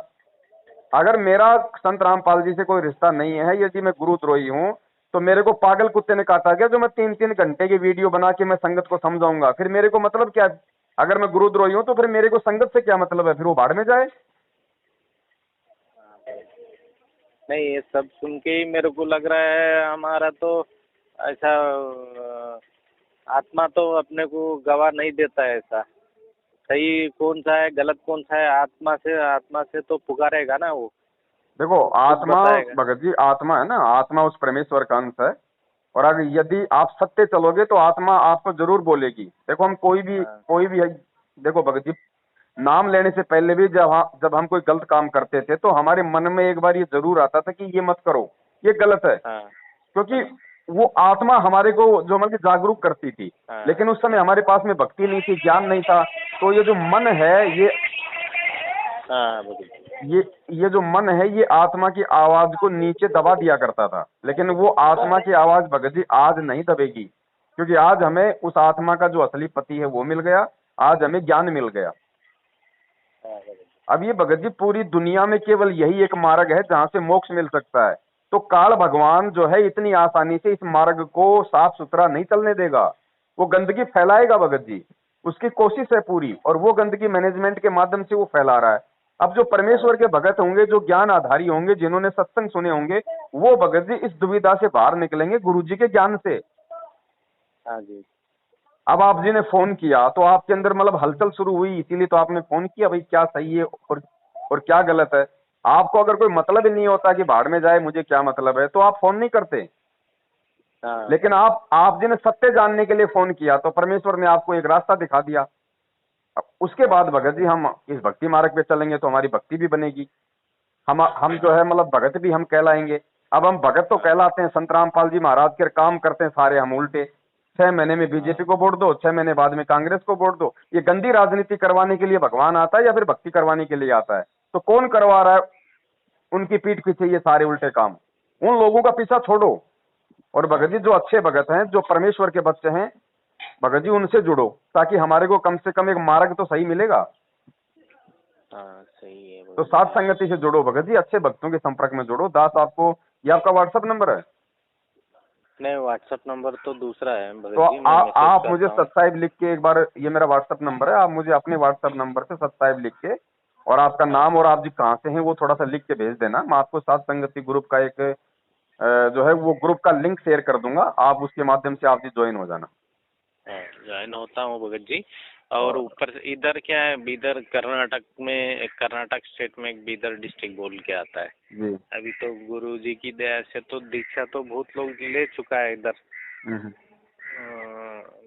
अगर मेरा संत रामपाल जी से कोई रिश्ता नहीं है, यदि मैं गुरुद्रोही हूँ तो मेरे को पागल कुत्ते ने काटा गया जो मैं 3-3 घंटे की वीडियो बना के मैं संगत को समझाऊंगा, फिर मेरे को मतलब क्या? अगर मैं गुरुद्रोही हूँ तो फिर मेरे को संगत से क्या मतलब है? फिर वो भाड़ में जाए। नहीं, ये सब सुन के ही मेरे को लग रहा है हमारा तो ऐसा आत्मा तो अपने को गवाह नहीं देता है। ऐसा सही कौन सा है गलत कौन सा है, आत्मा से तो पुकारेगा ना वो। देखो आत्मा भगत जी, आत्मा है ना, आत्मा उस परमेश्वर का अंश है, और अगर यदि आप सत्य चलोगे तो आत्मा आपको जरूर बोलेगी। देखो हम कोई भी देखो भगत जी, नाम लेने से पहले भी जब हम कोई गलत काम करते थे तो हमारे मन में एक बार ये जरूर आता था कि ये मत करो, ये गलत है। क्योंकि वो आत्मा हमारे को जो मतलब जागरूक करती थी, लेकिन उस समय हमारे पास में भक्ति नहीं थी, ज्ञान नहीं था। तो ये जो मन है ये जो मन है ये आत्मा की आवाज को नीचे दबा दिया करता था, लेकिन वो आत्मा की आवाज भगत जी आज नहीं दबेगी, क्योंकि आज हमें उस आत्मा का जो असली पति है वो मिल गया, आज हमें ज्ञान मिल गया। अब ये भगत जी पूरी दुनिया में केवल यही एक मार्ग है जहां से मोक्ष मिल सकता है। तो काल भगवान जो है इतनी आसानी से इस मार्ग को साफ सुथरा नहीं चलने देगा, वो गंदगी फैलाएगा भगत जी, उसकी कोशिश है पूरी, और वो गंदगी मैनेजमेंट के माध्यम से वो फैला रहा है। अब जो परमेश्वर के भगत होंगे, जो ज्ञान आधारी होंगे, जिन्होंने सत्संग सुने होंगे, वो भगत जी इस दुविधा से बाहर निकलेंगे गुरु जी के ज्ञान से। हाँ जी। अब आप जी ने फोन किया तो आपके अंदर मतलब हलचल शुरू हुई, इसीलिए तो आपने फोन किया भाई क्या सही है और क्या गलत है। आपको अगर कोई मतलब ही नहीं होता कि भाड़ में जाए मुझे क्या मतलब है तो आप फोन नहीं करते। लेकिन आप जी ने सत्य जानने के लिए फोन किया तो परमेश्वर ने आपको एक रास्ता दिखा दिया। अब उसके बाद भगत जी हम इस भक्ति मार्ग पे चलेंगे तो हमारी भक्ति भी बनेगी, हम जो है मतलब भगत भी हम कहलाएंगे। अब हम भगत तो कहलाते हैं, संत रामपाल जी महाराज के काम करते हैं सारे हम उल्टे। 6 महीने में बीजेपी को वोट दो, 6 महीने बाद में कांग्रेस को वोट दो। ये गंदी राजनीति करवाने के लिए भगवान आता है या फिर भक्ति करवाने के लिए आता है? तो कौन करवा रहा है उनकी पीठ पीछे ये सारे उल्टे काम? उन लोगों का पीछा छोड़ो और भगत जी जो अच्छे भगत हैं, जो परमेश्वर के बच्चे हैं, भगत जी उनसे जुड़ो ताकि हमारे को कम से कम एक मार्ग तो सही मिलेगा। सही है। तो साथ संगति से जुड़ो भगत जी, अच्छे भक्तों के संपर्क में जुड़ो। दास आपको, ये आपका व्हाट्सएप नंबर है? नहीं, व्हाट्सएप नंबर तो दूसरा है भगत तो जी। आप मुझे सब्सक्राइब लिख के एक बार, ये मेरा व्हाट्सएप नंबर है, आप मुझे अपने व्हाट्सएप नंबर से सब्सक्राइब लिख के और आपका नाम और आप जी कहाँ से हैं वो थोड़ा सा लिख के भेज देना। मैं आपको साथ संगति ग्रुप का एक जो है वो ग्रुप का लिंक शेयर कर दूंगा, आप उसके माध्यम से आप जी ज्वाइन हो जाना। ज्वाइन होता हूँ भगत जी। और ऊपर इधर क्या है, बीदर कर्नाटक में, कर्नाटक स्टेट में एक बीदर डिस्ट्रिक्ट बोल के आता है जी। अभी तो गुरु जी की दया से तो दीक्षा तो बहुत लोग ले चुका है इधर।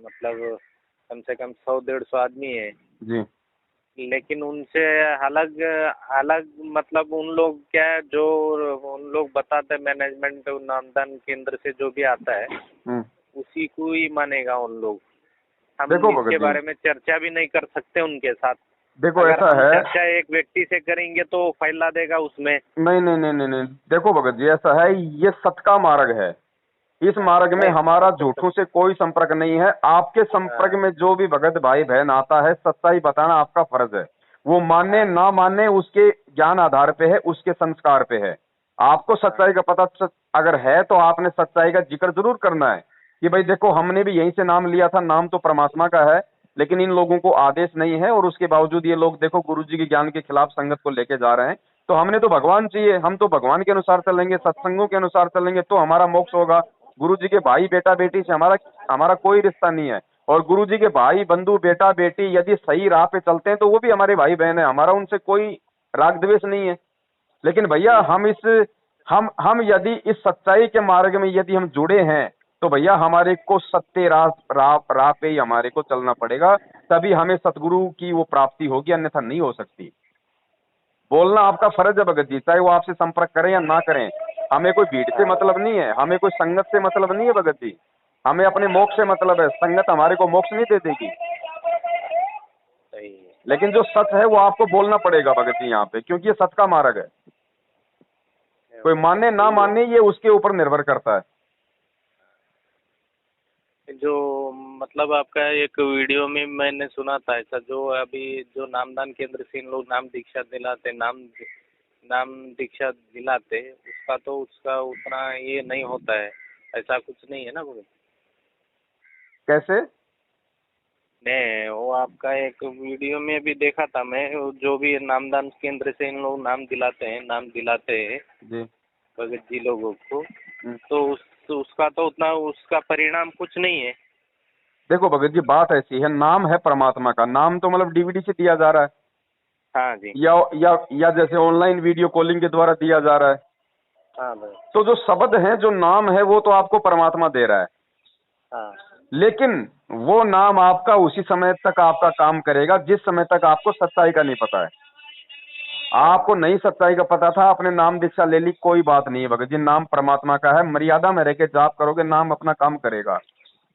मतलब कम से कम 100-150 आदमी है जी। लेकिन उनसे अलग अलग मतलब उन लोग क्या है, जो उन लोग बताते मैनेजमेंट नामदान केंद्र से जो भी आता है उसी को ही मानेगा उन लोग। हम इसके बारे में चर्चा भी नहीं कर सकते उनके साथ। देखो ऐसा है, चर्चा एक व्यक्ति से करेंगे तो फैला देगा उसमें। नहीं, देखो भगत जी ऐसा है, ये सत का मार्ग है। इस मार्ग में हमारा झूठों से कोई संपर्क नहीं है। आपके संपर्क में जो भी भगत भाई बहन आता है, सच्चाई बताना आपका फर्ज है। वो माने ना माने उसके ज्ञान आधार पे है, उसके संस्कार पे है। आपको सच्चाई का पता अगर है तो आपने सच्चाई का जिक्र जरूर करना है कि भाई देखो हमने भी यहीं से नाम लिया था, नाम तो परमात्मा का है, लेकिन इन लोगों को आदेश नहीं है और उसके बावजूद ये लोग देखो गुरु जी के ज्ञान के खिलाफ संगत को लेके जा रहे हैं। तो हमने तो भगवान चाहिए, हम तो भगवान के अनुसार चलेंगे, सत्संगों के अनुसार चलेंगे तो हमारा मोक्ष होगा। गुरु जी के भाई बेटा बेटी से हमारा हमारा कोई रिश्ता नहीं है। और गुरु जी के भाई बंधु बेटा बेटी यदि सही राह पे चलते हैं तो वो भी हमारे भाई बहन है, हमारा उनसे कोई राग द्वेष नहीं है। लेकिन भैया हम यदि इस सच्चाई के मार्ग में यदि हम जुड़े हैं तो भैया हमारे को सत्य राह पे ही हमारे को चलना पड़ेगा, तभी हमें सतगुरु की वो प्राप्ति होगी, अन्यथा नहीं हो सकती। बोलना आपका फर्ज है भगत जी, चाहे वो आपसे संपर्क करें या ना करें। हमें कोई भीड़ से मतलब नहीं है, हमें कोई संगत से मतलब नहीं है भगत जी, हमें अपने मोक्ष से मतलब है। संगत हमारे को मोक्ष नहीं दे देगी, लेकिन जो सच है वो आपको बोलना पड़ेगा भगत जी यहाँ पे, क्योंकि ये सच का मार्ग है। कोई माने ना माने ये उसके ऊपर निर्भर करता है। जो मतलब आपका एक वीडियो में मैंने सुना था ऐसा, जो अभी जो नामदान केंद्र से इन लोग नाम दीक्षा दिलाते, नाम दीक्षा दिलाते, उसका उतना ये नहीं होता है, ऐसा कुछ नहीं है ना गुरु? कैसे? नहीं, वो आपका एक वीडियो में भी देखा था मैं, जो भी नामदान केंद्र से इन लोग नाम दिलाते हैं जी भगत जी लोगों को, तो उसका तो उतना उसका परिणाम कुछ नहीं है। देखो भगत जी, बात ऐसी है, नाम है परमात्मा का, नाम तो मतलब डीवीडी से दिया जा रहा है। हाँ जी। या जैसे ऑनलाइन वीडियो कॉलिंग के द्वारा दिया जा रहा है। हाँ भाई। तो जो शब्द है, जो नाम है, वो तो आपको परमात्मा दे रहा है। हाँ। लेकिन वो नाम आपका उसी समय तक आपका काम करेगा जिस समय तक आपको सच्चाई का नहीं पता है। आपको नहीं सच्चाई का पता था, आपने नाम दीक्षा ले ली, कोई बात नहीं है भगत जी, नाम परमात्मा का है, मर्यादा में रह के जाप करोगे, नाम अपना काम करेगा।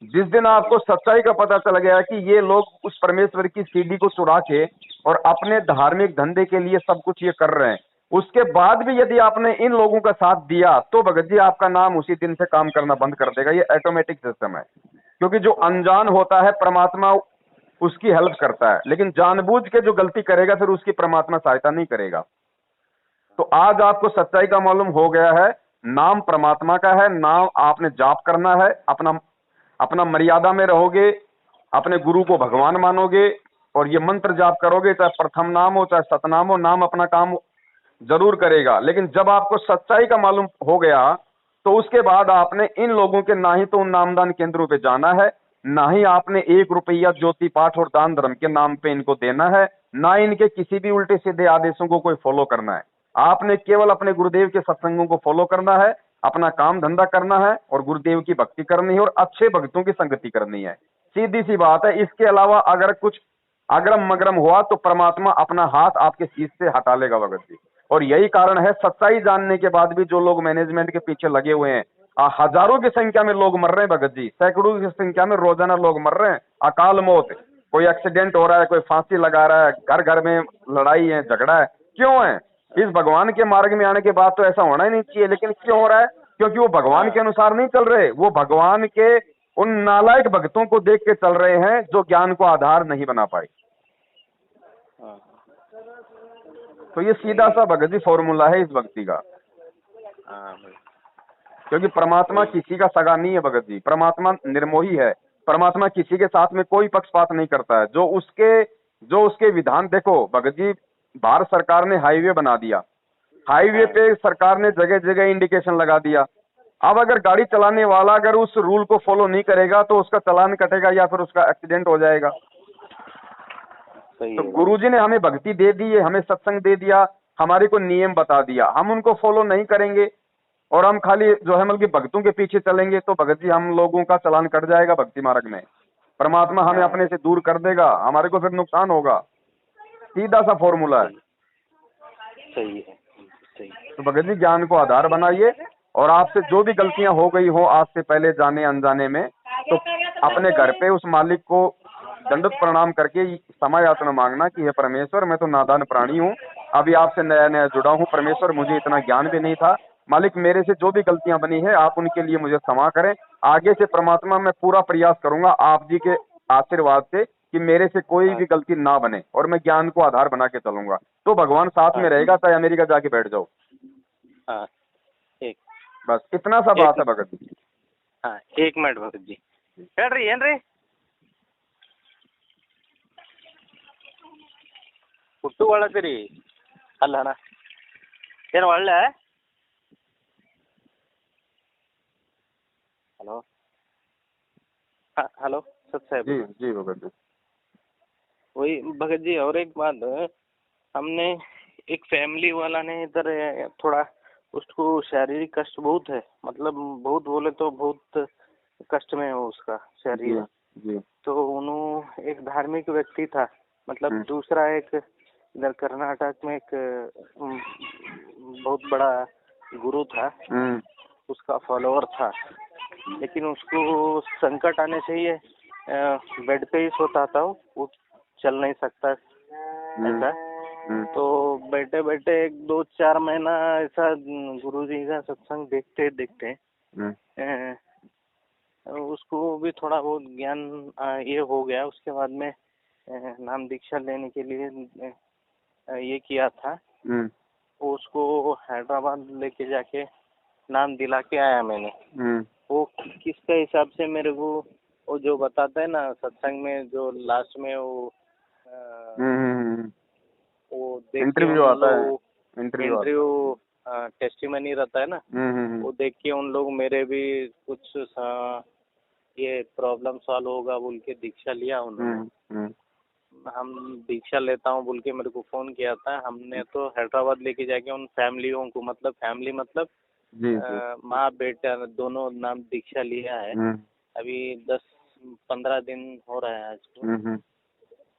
जिस दिन आपको सच्चाई का पता चल गया कि ये लोग उस परमेश्वर की सीढ़ी को चुरा के और अपने धार्मिक धंधे के लिए सब कुछ ये कर रहे हैं, उसके बाद भी यदि आपने इन लोगों का साथ दिया तो भगत जी आपका नाम उसी दिन से काम करना बंद कर देगा। ये ऑटोमेटिक सिस्टम है, क्योंकि जो अनजान होता है परमात्मा उसकी हेल्प करता है, लेकिन जानबूझ के जो गलती करेगा फिर उसकी परमात्मा सहायता नहीं करेगा। तो आज आपको सच्चाई का मालूम हो गया है, नाम परमात्मा का है, नाम आपने जाप करना है, अपना मर्यादा में रहोगे, अपने गुरु को भगवान मानोगे और ये मंत्र जाप करोगे, चाहे प्रथम नाम हो चाहे सतनाम हो, नाम अपना काम जरूर करेगा। लेकिन जब आपको सच्चाई का मालूम हो गया तो उसके बाद आपने इन लोगों के ना ही तो उन नामदान केंद्रों पे जाना है, ना ही आपने 1 रुपया ज्योति पाठ और दान धर्म के नाम पे इनको देना है, ना इनके किसी भी उल्टे सीधे आदेशों को कोई फॉलो करना है। आपने केवल अपने गुरुदेव के सत्संगों को फॉलो करना है, अपना काम धंधा करना है और गुरुदेव की भक्ति करनी है और अच्छे भक्तों की संगति करनी है। सीधी सी बात है। इसके अलावा अगर कुछ अगरम मगरम हुआ तो परमात्मा अपना हाथ आपके शीश से हटा लेगा भगत जी। और यही कारण है, सच्चाई जानने के बाद भी जो लोग मैनेजमेंट के पीछे लगे हुए हैं, हजारों की संख्या में लोग मर रहे हैं भगत जी, सैकड़ों की संख्या में रोजाना लोग मर रहे हैं, अकाल मौत, कोई एक्सीडेंट हो रहा है, कोई फांसी लगा रहा है, घर घर में लड़ाई है, झगड़ा है। क्यों है? इस भगवान के मार्ग में आने के बाद तो ऐसा होना ही नहीं चाहिए, लेकिन क्यों हो रहा है? क्योंकि वो भगवान के अनुसार नहीं चल रहे, वो भगवान के उन नालायक भक्तों को देख के चल रहे हैं जो ज्ञान को आधार नहीं बना पाए। तो ये सीधा सा भगत जी फॉर्मूला है इस भक्ति का। क्योंकि परमात्मा किसी का सगा नहीं है भगत जी, परमात्मा निर्मोही है, परमात्मा किसी के साथ में कोई पक्षपात नहीं करता है। जो उसके विधान, देखो भगत जी, भारत सरकार ने हाईवे बना दिया, हाईवे पे सरकार ने जगह जगह इंडिकेशन लगा दिया। अब अगर गाड़ी चलाने वाला अगर उस रूल को फॉलो नहीं करेगा तो उसका चालान कटेगा या फिर उसका एक्सीडेंट हो जाएगा। तो गुरुजी ने हमें भक्ति दे दी है, हमें सत्संग दे दिया, हमारे को नियम बता दिया, हम उनको फॉलो नहीं करेंगे और हम खाली जो है मतलब भक्तों के पीछे चलेंगे तो भगत जी हम लोगों का चालान कट जाएगा भक्ति मार्ग में, परमात्मा हमें अपने से दूर कर देगा, हमारे को फिर नुकसान होगा। सीधा सा फॉर्मूला है। सही है, सही। तो भगत जी ज्ञान को आधार बनाइए और आपसे जो भी गलतियां हो गई हो आज से पहले जाने अनजाने में, तो अपने घर पे उस मालिक को दंडवत प्रणाम करके क्षमा याचना मांगना कि हे परमेश्वर, मैं तो नादान प्राणी हूँ, अभी आपसे नया नया जुड़ा हूँ परमेश्वर, मुझे इतना ज्ञान भी नहीं था, मालिक मेरे से जो भी गलतियां बनी है आप उनके लिए मुझे क्षमा करें। आगे से परमात्मा मैं पूरा प्रयास करूंगा आप जी के आशीर्वाद से कि मेरे से कोई हाँ भी गलती ना बने और मैं ज्ञान को आधार बना के चलूंगा। तो भगवान साथ में हाँ रहेगा, चाहे अमेरिका जाके बैठ जाओ। हाँ ठीक बस इतना सा बात है भगत जी। हाँ 1 मिनट भगत जी ಹೇಳ್ರಿ ಏನ್ರಿ ಹುಟ್ಟು ಒಳತ್ತೀರಿ ಅಲ್ಲ ಅಣ್ಣ ಏನು ಒಳ್ಳೆ हेलो हाँ हेलो सत साहब जी जी भगत जी। वही भगत जी और एक बात हमने एक फैमिली वाला ने इधर थोड़ा उसको शारीरिक कष्ट बहुत है मतलब बहुत बोले तो बहुत कष्ट में है उसका शरीर जी तो उन्होंने एक धार्मिक व्यक्ति था मतलब दूसरा एक इधर कर्नाटक में एक बहुत बड़ा गुरु था उसका फॉलोअर था लेकिन उसको संकट आने से ही बेड पे ही सोता था वो चल नहीं सकता ऐसा तो बैठे बैठे 1-2-4 महीना ऐसा गुरुजी का सत्संग देखते देखते उसको भी थोड़ा बहुत ज्ञान ये हो गया। उसके बाद में नाम दीक्षा लेने के लिए ये किया था उसको हैदराबाद लेके जाके नाम दिला के आया मैंने। वो किसके हिसाब से मेरे को वो जो बताता है ना सत्संग में जो लास्ट में वो इंटरव्यू आता है इंटरव्यू टेस्टिमनी रहता है ना वो देख के उन लोग मेरे भी कुछ ये प्रॉब्लम सॉल्व होगा बोल के दीक्षा लिया उन्होंने। हम दीक्षा लेता हूँ बोल के मेरे को फोन किया था। हमने तो हैदराबाद लेके जाके उन फैमिलियों को मतलब फैमिली मतलब माँ बेटा दोनों नाम दीक्षा लिया है। अभी 10-15 दिन हो रहा है आज को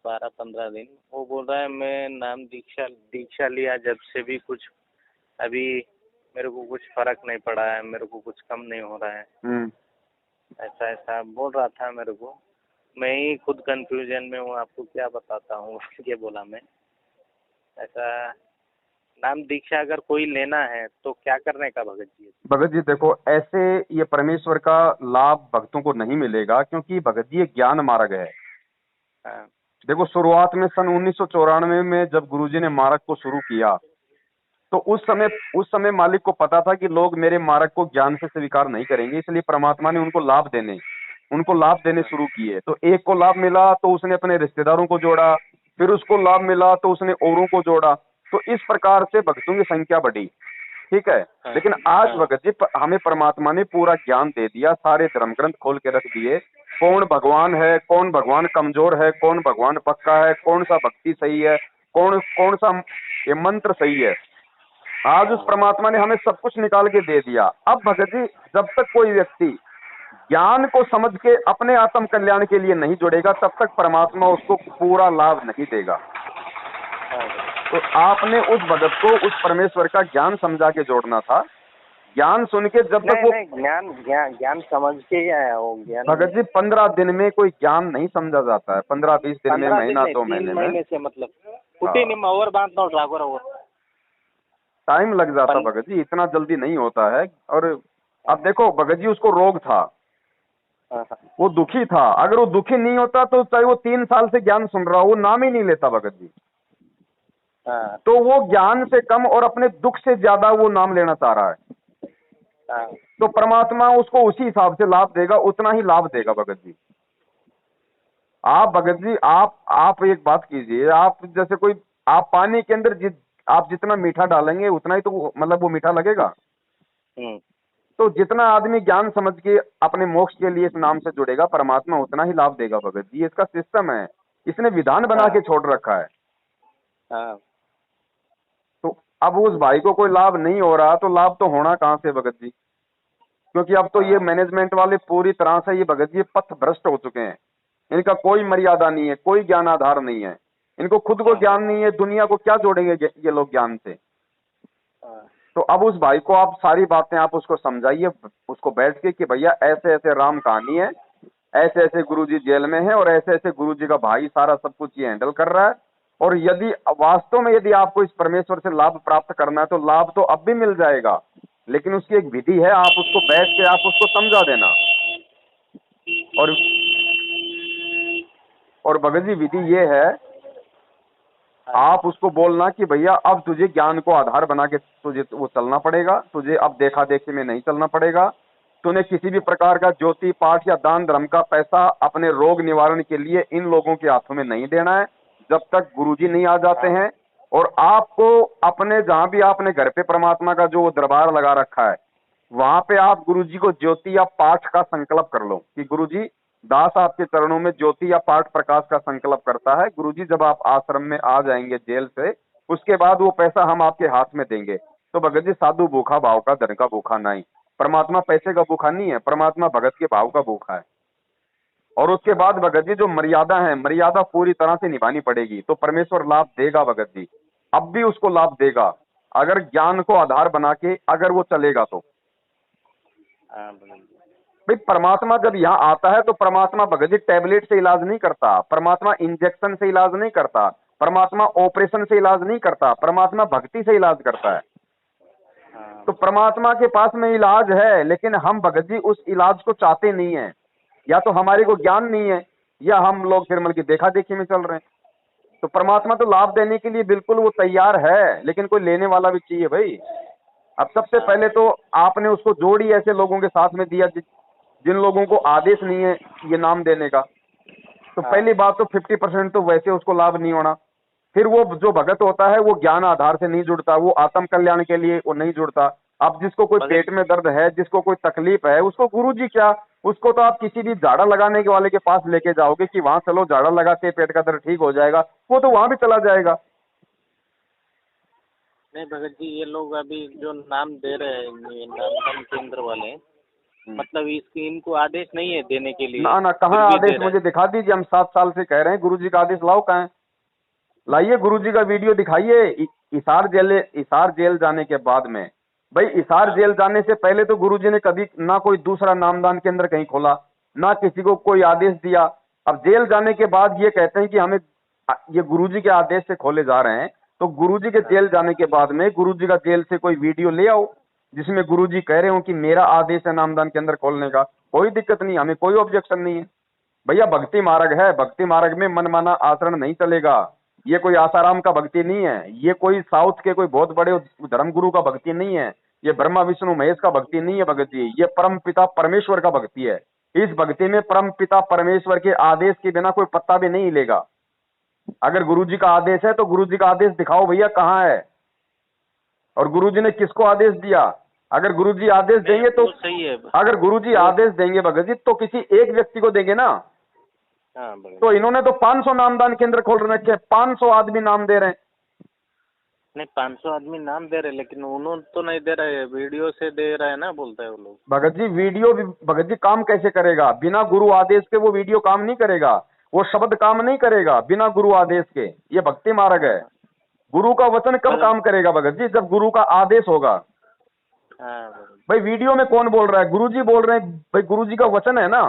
12-15 दिन। वो बोल रहा है मैं नाम दीक्षा लिया जब से भी कुछ अभी मेरे को कुछ फर्क नहीं पड़ा है मेरे को कुछ कम नहीं हो रहा है ऐसा ऐसा बोल रहा था मेरे को। मैं ही खुद कंफ्यूजन में हूँ आपको क्या बताता हूँ ये बोला मैं ऐसा। नाम दीक्षा अगर कोई लेना है तो क्या करने का भगत जी? भगत जी देखो ऐसे ये परमेश्वर का लाभ भक्तों को नहीं मिलेगा क्योंकि भगत जी ये ज्ञान मार्ग है। हाँ। देखो शुरुआत में सन 1994 में जब गुरुजी ने मार्ग को शुरू किया तो उस समय मालिक को पता था कि लोग मेरे मार्ग को ज्ञान से स्वीकार नहीं करेंगे, इसलिए परमात्मा ने उनको लाभ देने शुरू किए। तो एक को लाभ मिला तो उसने अपने रिश्तेदारों को जोड़ा, फिर उसको लाभ मिला तो उसने औरों को जोड़ा। तो इस प्रकार से भक्तों की संख्या बढ़ी। ठीक है, लेकिन आज भगत जी हमें परमात्मा ने पूरा ज्ञान दे दिया, सारे धर्म ग्रंथ खोल के रख दिए। कौन भगवान है, कौन भगवान कमजोर है, कौन भगवान पक्का है, कौन सा भक्ति सही है, कौन सा ये मंत्र सही है। आज उस परमात्मा ने हमें सब कुछ निकाल के दे दिया। अब भगत जी जब तक कोई व्यक्ति ज्ञान को समझ के अपने आत्म कल्याण के लिए नहीं जुड़ेगा तब तक परमात्मा उसको पूरा लाभ नहीं देगा। तो आपने उस भगत को उस परमेश्वर का ज्ञान समझा के जोड़ना था। ज्ञान सुन के जब तक वो ज्ञान समझ के ही आया वो ज्ञान। भगत जी 15 दिन में कोई ज्ञान नहीं समझा जाता है, 15-20 दिन में, महीना 2 महीने में से मतलब कुटी निम्म और बात ना ड्राइवर वो टाइम लग जाता भगत जी, इतना जल्दी नहीं होता है। और अब देखो भगत जी उसको रोग था, वो दुखी था। अगर वो दुखी नहीं होता तो चाहे वो 3 साल से ज्ञान सुन रहा हो वो नाम ही नहीं लेता भगत जी। तो वो ज्ञान से कम और अपने दुख से ज्यादा वो नाम लेना चाह रहा है। तो परमात्मा उसको उसी हिसाब से लाभ देगा, उतना ही लाभ देगा भगत जी। आप भगत जी आप एक बात कीजिए, आप जैसे कोई आप पानी के अंदर आप जितना मीठा डालेंगे उतना ही तो मतलब वो मीठा लगेगा। तो जितना आदमी ज्ञान समझ के अपने मोक्ष के लिए इस नाम से जुड़ेगा परमात्मा उतना ही लाभ देगा भगत जी। इसका सिस्टम है, इसने विधान बना के छोड़ रखा है। तो अब उस भाई को कोई लाभ नहीं हो रहा तो लाभ तो होना कहां से भगत जी? क्योंकि अब तो ये मैनेजमेंट वाले पूरी तरह से ये भगत जी पथ भ्रष्ट हो चुके हैं। इनका कोई मर्यादा नहीं है, कोई ज्ञान आधार नहीं है, इनको खुद को ज्ञान नहीं है, दुनिया को क्या जोड़ेंगे ये लोग ज्ञान से। तो अब उस भाई को आप सारी बातें आप उसको समझाइए, उसको बैठ के कि भैया ऐसे ऐसे राम कहानी है, ऐसे ऐसे गुरुजी जेल में है और ऐसे ऐसे गुरुजी का भाई सारा सब कुछ ये हैंडल कर रहा है। और यदि वास्तव में यदि आपको इस परमेश्वर से लाभ प्राप्त करना है तो लाभ तो अब भी मिल जाएगा, लेकिन उसकी एक विधि है, आप उसको बैठ के आप उसको समझा देना। और भगत जी विधि ये है, आप उसको बोलना कि भैया अब तुझे ज्ञान को आधार बना के तुझे वो चलना पड़ेगा, तुझे अब देखा देखी में नहीं चलना पड़ेगा। तूने किसी भी प्रकार का ज्योति पाठ या दान धर्म का पैसा अपने रोग निवारण के लिए इन लोगों के हाथों में नहीं देना है जब तक गुरुजी नहीं आ जाते हैं। और आपको अपने जहां भी आपने घर पे परमात्मा का जो दरबार लगा रखा है, वहां पे आप गुरुजी को ज्योति या पाठ का संकल्प कर लो कि गुरुजी दास आपके चरणों में ज्योति या पाठ प्रकाश का संकल्प करता है। गुरुजी जब आप आश्रम में आ जाएंगे जेल से, उसके बाद वो पैसा हम आपके हाथ में देंगे। तो भगत जी साधु भूखा भाव का, धन का भूखा नहीं। परमात्मा पैसे का भूखा नहीं है, परमात्मा भगत के भाव का भूखा है। और उसके बाद भगत जी जो मर्यादा है, मर्यादा पूरी तरह से निभानी पड़ेगी, तो परमेश्वर लाभ देगा भगत जी, अब भी उसको लाभ देगा अगर ज्ञान को आधार बना के अगर वो चलेगा तो। भाई परमात्मा जब यहाँ आता है तो परमात्मा भगत जी टैबलेट से इलाज नहीं करता, परमात्मा इंजेक्शन से इलाज नहीं करता, परमात्मा ऑपरेशन से इलाज नहीं करता, परमात्मा भक्ति से इलाज करता है। तो परमात्मा के पास में इलाज है, लेकिन हम भगत जी उस इलाज को चाहते नहीं है, या तो हमारे को ज्ञान नहीं है या हम लोग फिर मतलब देखा देखी में चल रहे हैं। तो परमात्मा तो लाभ देने के लिए बिल्कुल वो तैयार है, लेकिन कोई लेने वाला भी चाहिए भाई। अब सबसे पहले तो आपने उसको जोड़ ही ऐसे लोगों के साथ में दिया जिन लोगों को आदेश नहीं है ये नाम देने का। तो पहली बात तो 50% तो वैसे उसको लाभ नहीं होना। फिर वो जो भगत होता है वो ज्ञान आधार से नहीं जुड़ता, वो आत्म कल्याण के लिए वो नहीं जुड़ता। अब जिसको कोई पेट में दर्द है, जिसको कोई तकलीफ है, उसको गुरुजी क्या, उसको तो आप किसी भी झाड़ा लगाने के वाले के पास लेके जाओगे कि वहां चलो झाड़ा लगाते पेट का दर्द ठीक हो जाएगा, वो तो वहां भी चला जाएगा। नहीं भगत जी, ये लोग अभी जो नाम दे रहे हैं ये नामदान केंद्र वाले, मतलब इनको आदेश नहीं है देने के लिए। ना कहाँ आदेश, मुझे दिखा दीजिए। हम 7 साल से कह रहे हैं गुरुजी का आदेश लाओ, कहाँ है? लाइए गुरुजी का वीडियो दिखाइए। इसार जेल जाने के बाद में, भाई इसार जेल जाने से पहले तो गुरुजी ने कभी ना कोई दूसरा नामदान केंद्र कहीं खोला, ना किसी को कोई आदेश दिया। अब जेल जाने के बाद ये कहते हैं कि हमें ये गुरुजी के आदेश से खोले जा रहे हैं। तो गुरुजी के जेल जाने के बाद में गुरुजी का जेल से कोई वीडियो ले आओ जिसमें गुरुजी कह रहे हो कि मेरा आदेश है नामदान केंद्र खोलने का, कोई दिक्कत नहीं, हमें कोई ऑब्जेक्शन नहीं है। भैया भक्ति मार्ग है, भक्ति मार्ग में मनमाना आचरण नहीं चलेगा। ये कोई आसाराम का भक्ति नहीं है, ये कोई साउथ के कोई बहुत बड़े धर्म गुरु का भक्ति नहीं है, ये ब्रह्मा विष्णु महेश का भक्ति नहीं है भगत जी, ये परम पिता परमेश्वर का भक्ति है। इस भक्ति में परम पिता परमेश्वर के आदेश के बिना कोई पत्ता भी नहीं हिलेगा। अगर गुरुजी का आदेश है तो गुरुजी का आदेश दिखाओ भैया कहाँ है, और गुरुजी ने किसको आदेश दिया। अगर गुरुजी आदेश देंगे तो सही है, अगर गुरुजी आदेश देंगे भगत जी तो किसी एक व्यक्ति को देंगे ना। तो इन्होंने तो 500 नामदान केंद्र खोल रखे, 500 आदमी नाम दे रहे हैं। नहीं 500 आदमी नाम दे रहे, लेकिन उन्होंने तो नहीं दे रहे, वीडियो से दे रहे हैं ना, बोलते हैं वो लोग। भगत जी वीडियो भी भगत जी काम कैसे करेगा, बिना गुरु आदेश के वो वीडियो काम नहीं करेगा, वो शब्द काम नहीं करेगा बिना गुरु आदेश के। ये भक्ति मार्ग है। गुरु का वचन कब काम करेगा भगत जी, जब गुरु का आदेश होगा। भाई वीडियो में कौन बोल रहा है, गुरुजी बोल रहे हैं, भाई गुरुजी का वचन है ना।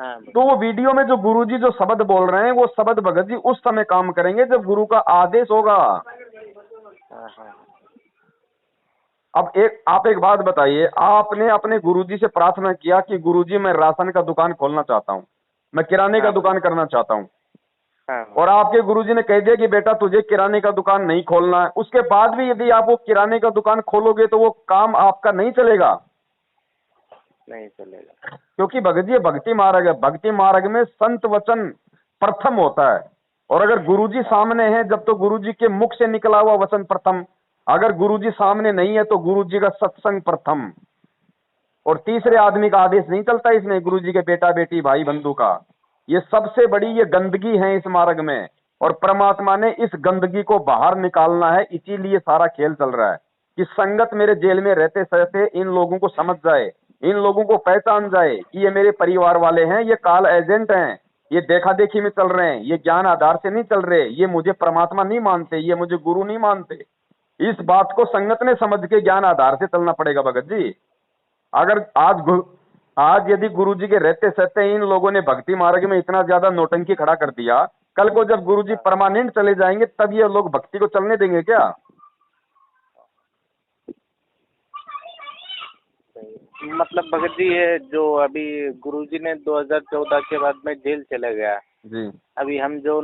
तो वो वीडियो में जो गुरुजी जो शब्द बोल रहे हैं वो शब्द भगत जी उस समय काम करेंगे जब गुरु का आदेश होगा। अब आप एक बात बताइए, आपने अपने गुरुजी से प्रार्थना किया कि गुरुजी मैं राशन का दुकान खोलना चाहता हूँ, मैं किराने का दुकान करना चाहता हूँ, और आपके गुरुजी ने कह दिया कि बेटा तुझे किराने का दुकान नहीं खोलना है। उसके बाद भी यदि आप वो किराने का दुकान खोलोगे तो वो काम आपका नहीं चलेगा, नहीं चलेगा, क्योंकि भगत जी भक्ति मार्ग है। भक्ति मार्ग में संत वचन प्रथम होता है, और अगर गुरुजी सामने है जब तो गुरुजी के मुख से निकला हुआ वचन प्रथम, अगर गुरुजी सामने नहीं है तो गुरुजी का सत्संग प्रथम, और तीसरे आदमी का आदेश नहीं चलता इसमें, गुरुजी के बेटा बेटी भाई बंधु का। ये सबसे बड़ी ये गंदगी है इस मार्ग में, और परमात्मा ने इस गंदगी को बाहर निकालना है, इसीलिए सारा खेल चल रहा है कि संगत मेरे जेल में रहते रहते इन लोगों को समझ जाए, इन लोगों को पहचान जाए कि ये मेरे परिवार वाले हैं, ये काल एजेंट हैं, ये देखा देखी में चल रहे हैं, ये ज्ञान आधार से नहीं चल रहे, ये मुझे परमात्मा नहीं मानते, ये मुझे गुरु नहीं मानते। इस बात को संगत ने समझ के ज्ञान आधार से चलना पड़ेगा भगत जी। अगर आज यदि गुरुजी के रहते सहते इन लोगों ने भक्ति मार्ग में इतना ज्यादा नौटंकी खड़ा कर दिया, कल को जब गुरुजी परमानेंट चले जाएंगे तब ये लोग भक्ति को चलने देंगे क्या? मतलब भगत जी ये जो अभी गुरुजी ने 2014 के बाद में जेल चला गया, जी अभी हम जो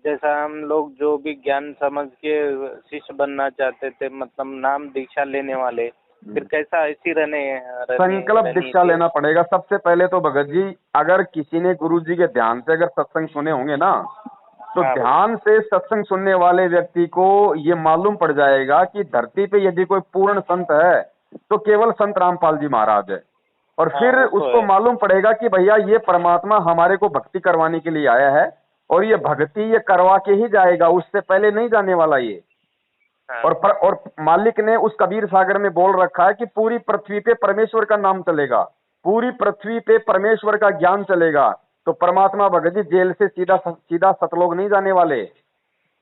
जैसा हम लोग जो भी ज्ञान समझ के शिष्य बनना चाहते थे, मतलब नाम दीक्षा लेने वाले, फिर कैसा ऐसी संकल्प दीक्षा लेना पड़ेगा। सबसे पहले तो भगत जी, अगर किसी ने गुरुजी के ध्यान से अगर सत्संग सुने होंगे ना, तो हाँ, ध्यान से सत्संग सुनने वाले व्यक्ति को ये मालूम पड़ जाएगा कि धरती पे यदि कोई पूर्ण संत है तो केवल संत रामपाल जी महाराज है। और फिर वो तो उसको है। मालूम पड़ेगा कि भैया ये परमात्मा हमारे को भक्ति करवाने के लिए आया है, और ये भक्ति ये करवा के ही जाएगा, उससे पहले नहीं जाने वाला ये। हाँ, और मालिक ने उस कबीर सागर में बोल रखा है कि पूरी पृथ्वी पे परमेश्वर का नाम चलेगा, पूरी पृथ्वी पे परमेश्वर का ज्ञान चलेगा। तो परमात्मा भगत जी जेल से सीधा सीधा सतलोक नहीं जाने वाले,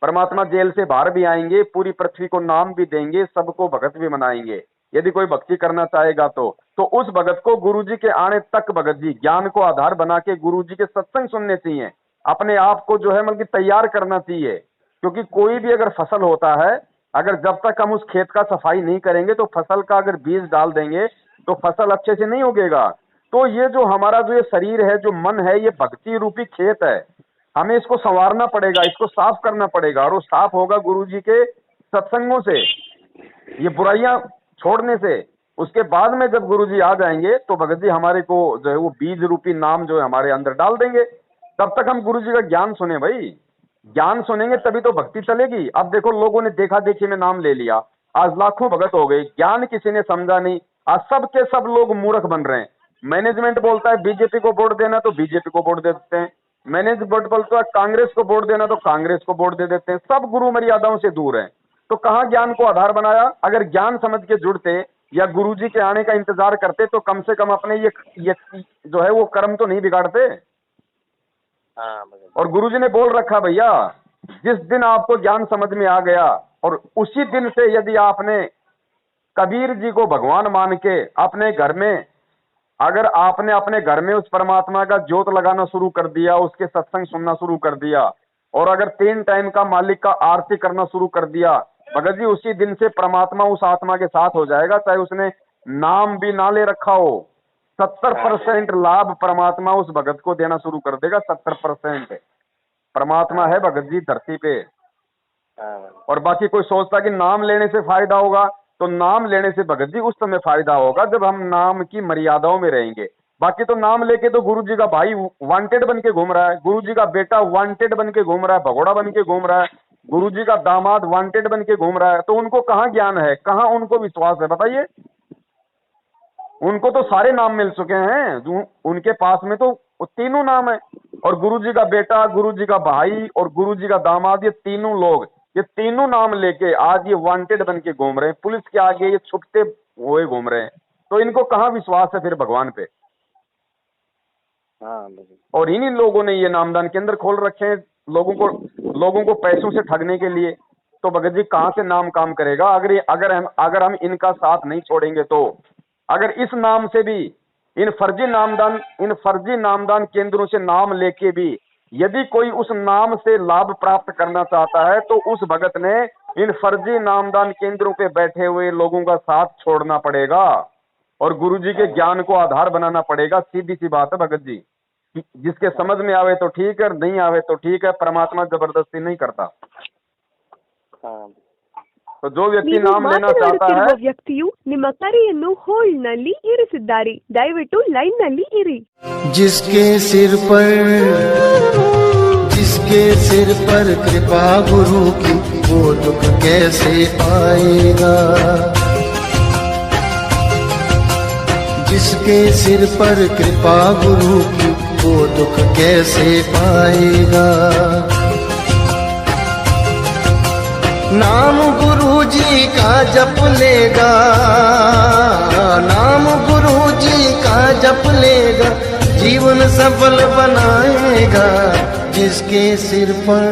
परमात्मा जेल से बाहर भी आएंगे, पूरी पृथ्वी को नाम भी देंगे, सबको भगत भी बनाएंगे। यदि कोई भक्ति करना चाहेगा तो उस भगत को गुरुजी के आने तक भगत जी ज्ञान को आधार बना के गुरुजी के सत्संग सुनने चाहिए, अपने आप को जो है मतलब तैयार करना चाहिए। क्योंकि कोई भी अगर फसल होता है, अगर जब तक हम उस खेत का सफाई नहीं करेंगे, तो फसल का अगर बीज डाल देंगे तो फसल अच्छे से नहीं उगेगा। तो ये जो हमारा जो ये शरीर है, जो मन है, ये भक्ति रूपी खेत है, हमें इसको संवारना पड़ेगा, इसको साफ करना पड़ेगा। और वो साफ होगा गुरुजी के सत्संगों से, ये बुराइयां छोड़ने से। उसके बाद में जब गुरुजी आ जाएंगे तो भगत जी हमारे को जो है वो बीज रूपी नाम जो है हमारे अंदर डाल देंगे। तब तक हम गुरुजी का ज्ञान सुने भाई, ज्ञान सुनेंगे तभी तो भक्ति चलेगी। अब देखो लोगों ने देखा देखी में नाम ले लिया, आज लाखों भगत हो गए, ज्ञान किसी ने समझा नहीं, आज सब के सब लोग मूर्ख बन रहे हैं। मैनेजमेंट बोलता है बीजेपी को वोट देना तो बीजेपी को वोट दे देते हैं, मैनेजमेंट बोलता है कांग्रेस को वोट देना तो कांग्रेस को वोट दे देते हैं। सब गुरु मर्यादाओं से दूर हैं। तो कहाँ ज्ञान को आधार बनाया? अगर ज्ञान समझ के जुड़ते या गुरुजी के आने का इंतजार करते तो कम से कम अपने ये जो है वो कर्म तो नहीं बिगाड़ते। हाँ, और गुरुजी ने बोल रखा भैया, जिस दिन आपको ज्ञान समझ में आ गया और उसी दिन से यदि आपने कबीर जी को भगवान मान के अपने घर में, अगर आपने अपने घर में उस परमात्मा का ज्योत लगाना शुरू कर दिया, उसके सत्संग सुनना शुरू कर दिया, और अगर 3 टाइम का मालिक का आरती करना शुरू कर दिया, भगत जी उसी दिन से परमात्मा उस आत्मा के साथ हो जाएगा, चाहे उसने नाम भी ना ले रखा हो। 70% लाभ परमात्मा उस भगत को देना शुरू कर देगा। 70% परमात्मा है भगत जी धरती पे। और बाकी कोई सोचता कि नाम लेने से फायदा होगा, तो नाम लेने से भगत जी उस समय फायदा होगा जब हम नाम की मर्यादाओं में रहेंगे। बाकी तो नाम लेके तो गुरुजी का भाई वांटेड बन के घूम रहा है, गुरुजी का बेटा वांटेड बन के घूम रहा है, भगोड़ा बन के घूम रहा है, गुरुजी का दामाद वांटेड बन के घूम रहा है। तो उनको कहाँ ज्ञान है, कहाँ उनको विश्वास है बताइए? उनको तो सारे नाम मिल चुके हैं, उनके पास में तो तीनों नाम है। और गुरुजी का बेटा, गुरुजी का भाई और गुरुजी का दामाद, ये तीनों लोग, ये तीनों नाम लेके आज ये वांटेड बन के घूम रहे हैं, पुलिस के आगे ये छुपते हुए घूम रहे हैं। तो इनको कहाँ विश्वास है फिर भगवान पे? और इन्हीं लोगों ने ये नामदान केंद्र खोल रखे हैं लोगों को पैसों से ठगने के लिए। तो भगत जी कहाँ से नाम काम करेगा अगर हम इनका साथ नहीं छोड़ेंगे? तो अगर इस नाम से भी इन फर्जी नामदान केंद्रों से नाम लेके भी यदि कोई उस नाम से लाभ प्राप्त करना चाहता है, तो उस भगत ने इन फर्जी नामदान केंद्रों पे बैठे हुए लोगों का साथ छोड़ना पड़ेगा और गुरुजी के ज्ञान को आधार बनाना पड़ेगा। सीधी सी बात है भगत जी, जिसके समझ में आवे तो ठीक है, नहीं आवे तो ठीक है, परमात्मा जबरदस्ती नहीं करता। तो जो व्यक्ति नाम लेना चाहता है, ವ್ಯಕ್ತಿಯು ನಿಮ್ಮ ಕರೆಯನ್ನು ಹೋಲ್ಡ್ ನಲ್ಲಿ ಇರಿಸಿದ್ದಾರೆ, ದಯವಿಟ್ಟು ಲೈನ್ ನಲ್ಲಿ ಇರಿ। जिसके सिर पर कृपा गुरु की, वो दुख कैसे पाएगा? जिसके सिर पर कृपा गुरु की, वो दुख कैसे पाएगा? नाम गुरु जी का जप लेगा, नाम गुरु जी का जप लेगा, जीवन सफल बनाएगा। जिसके सिर पर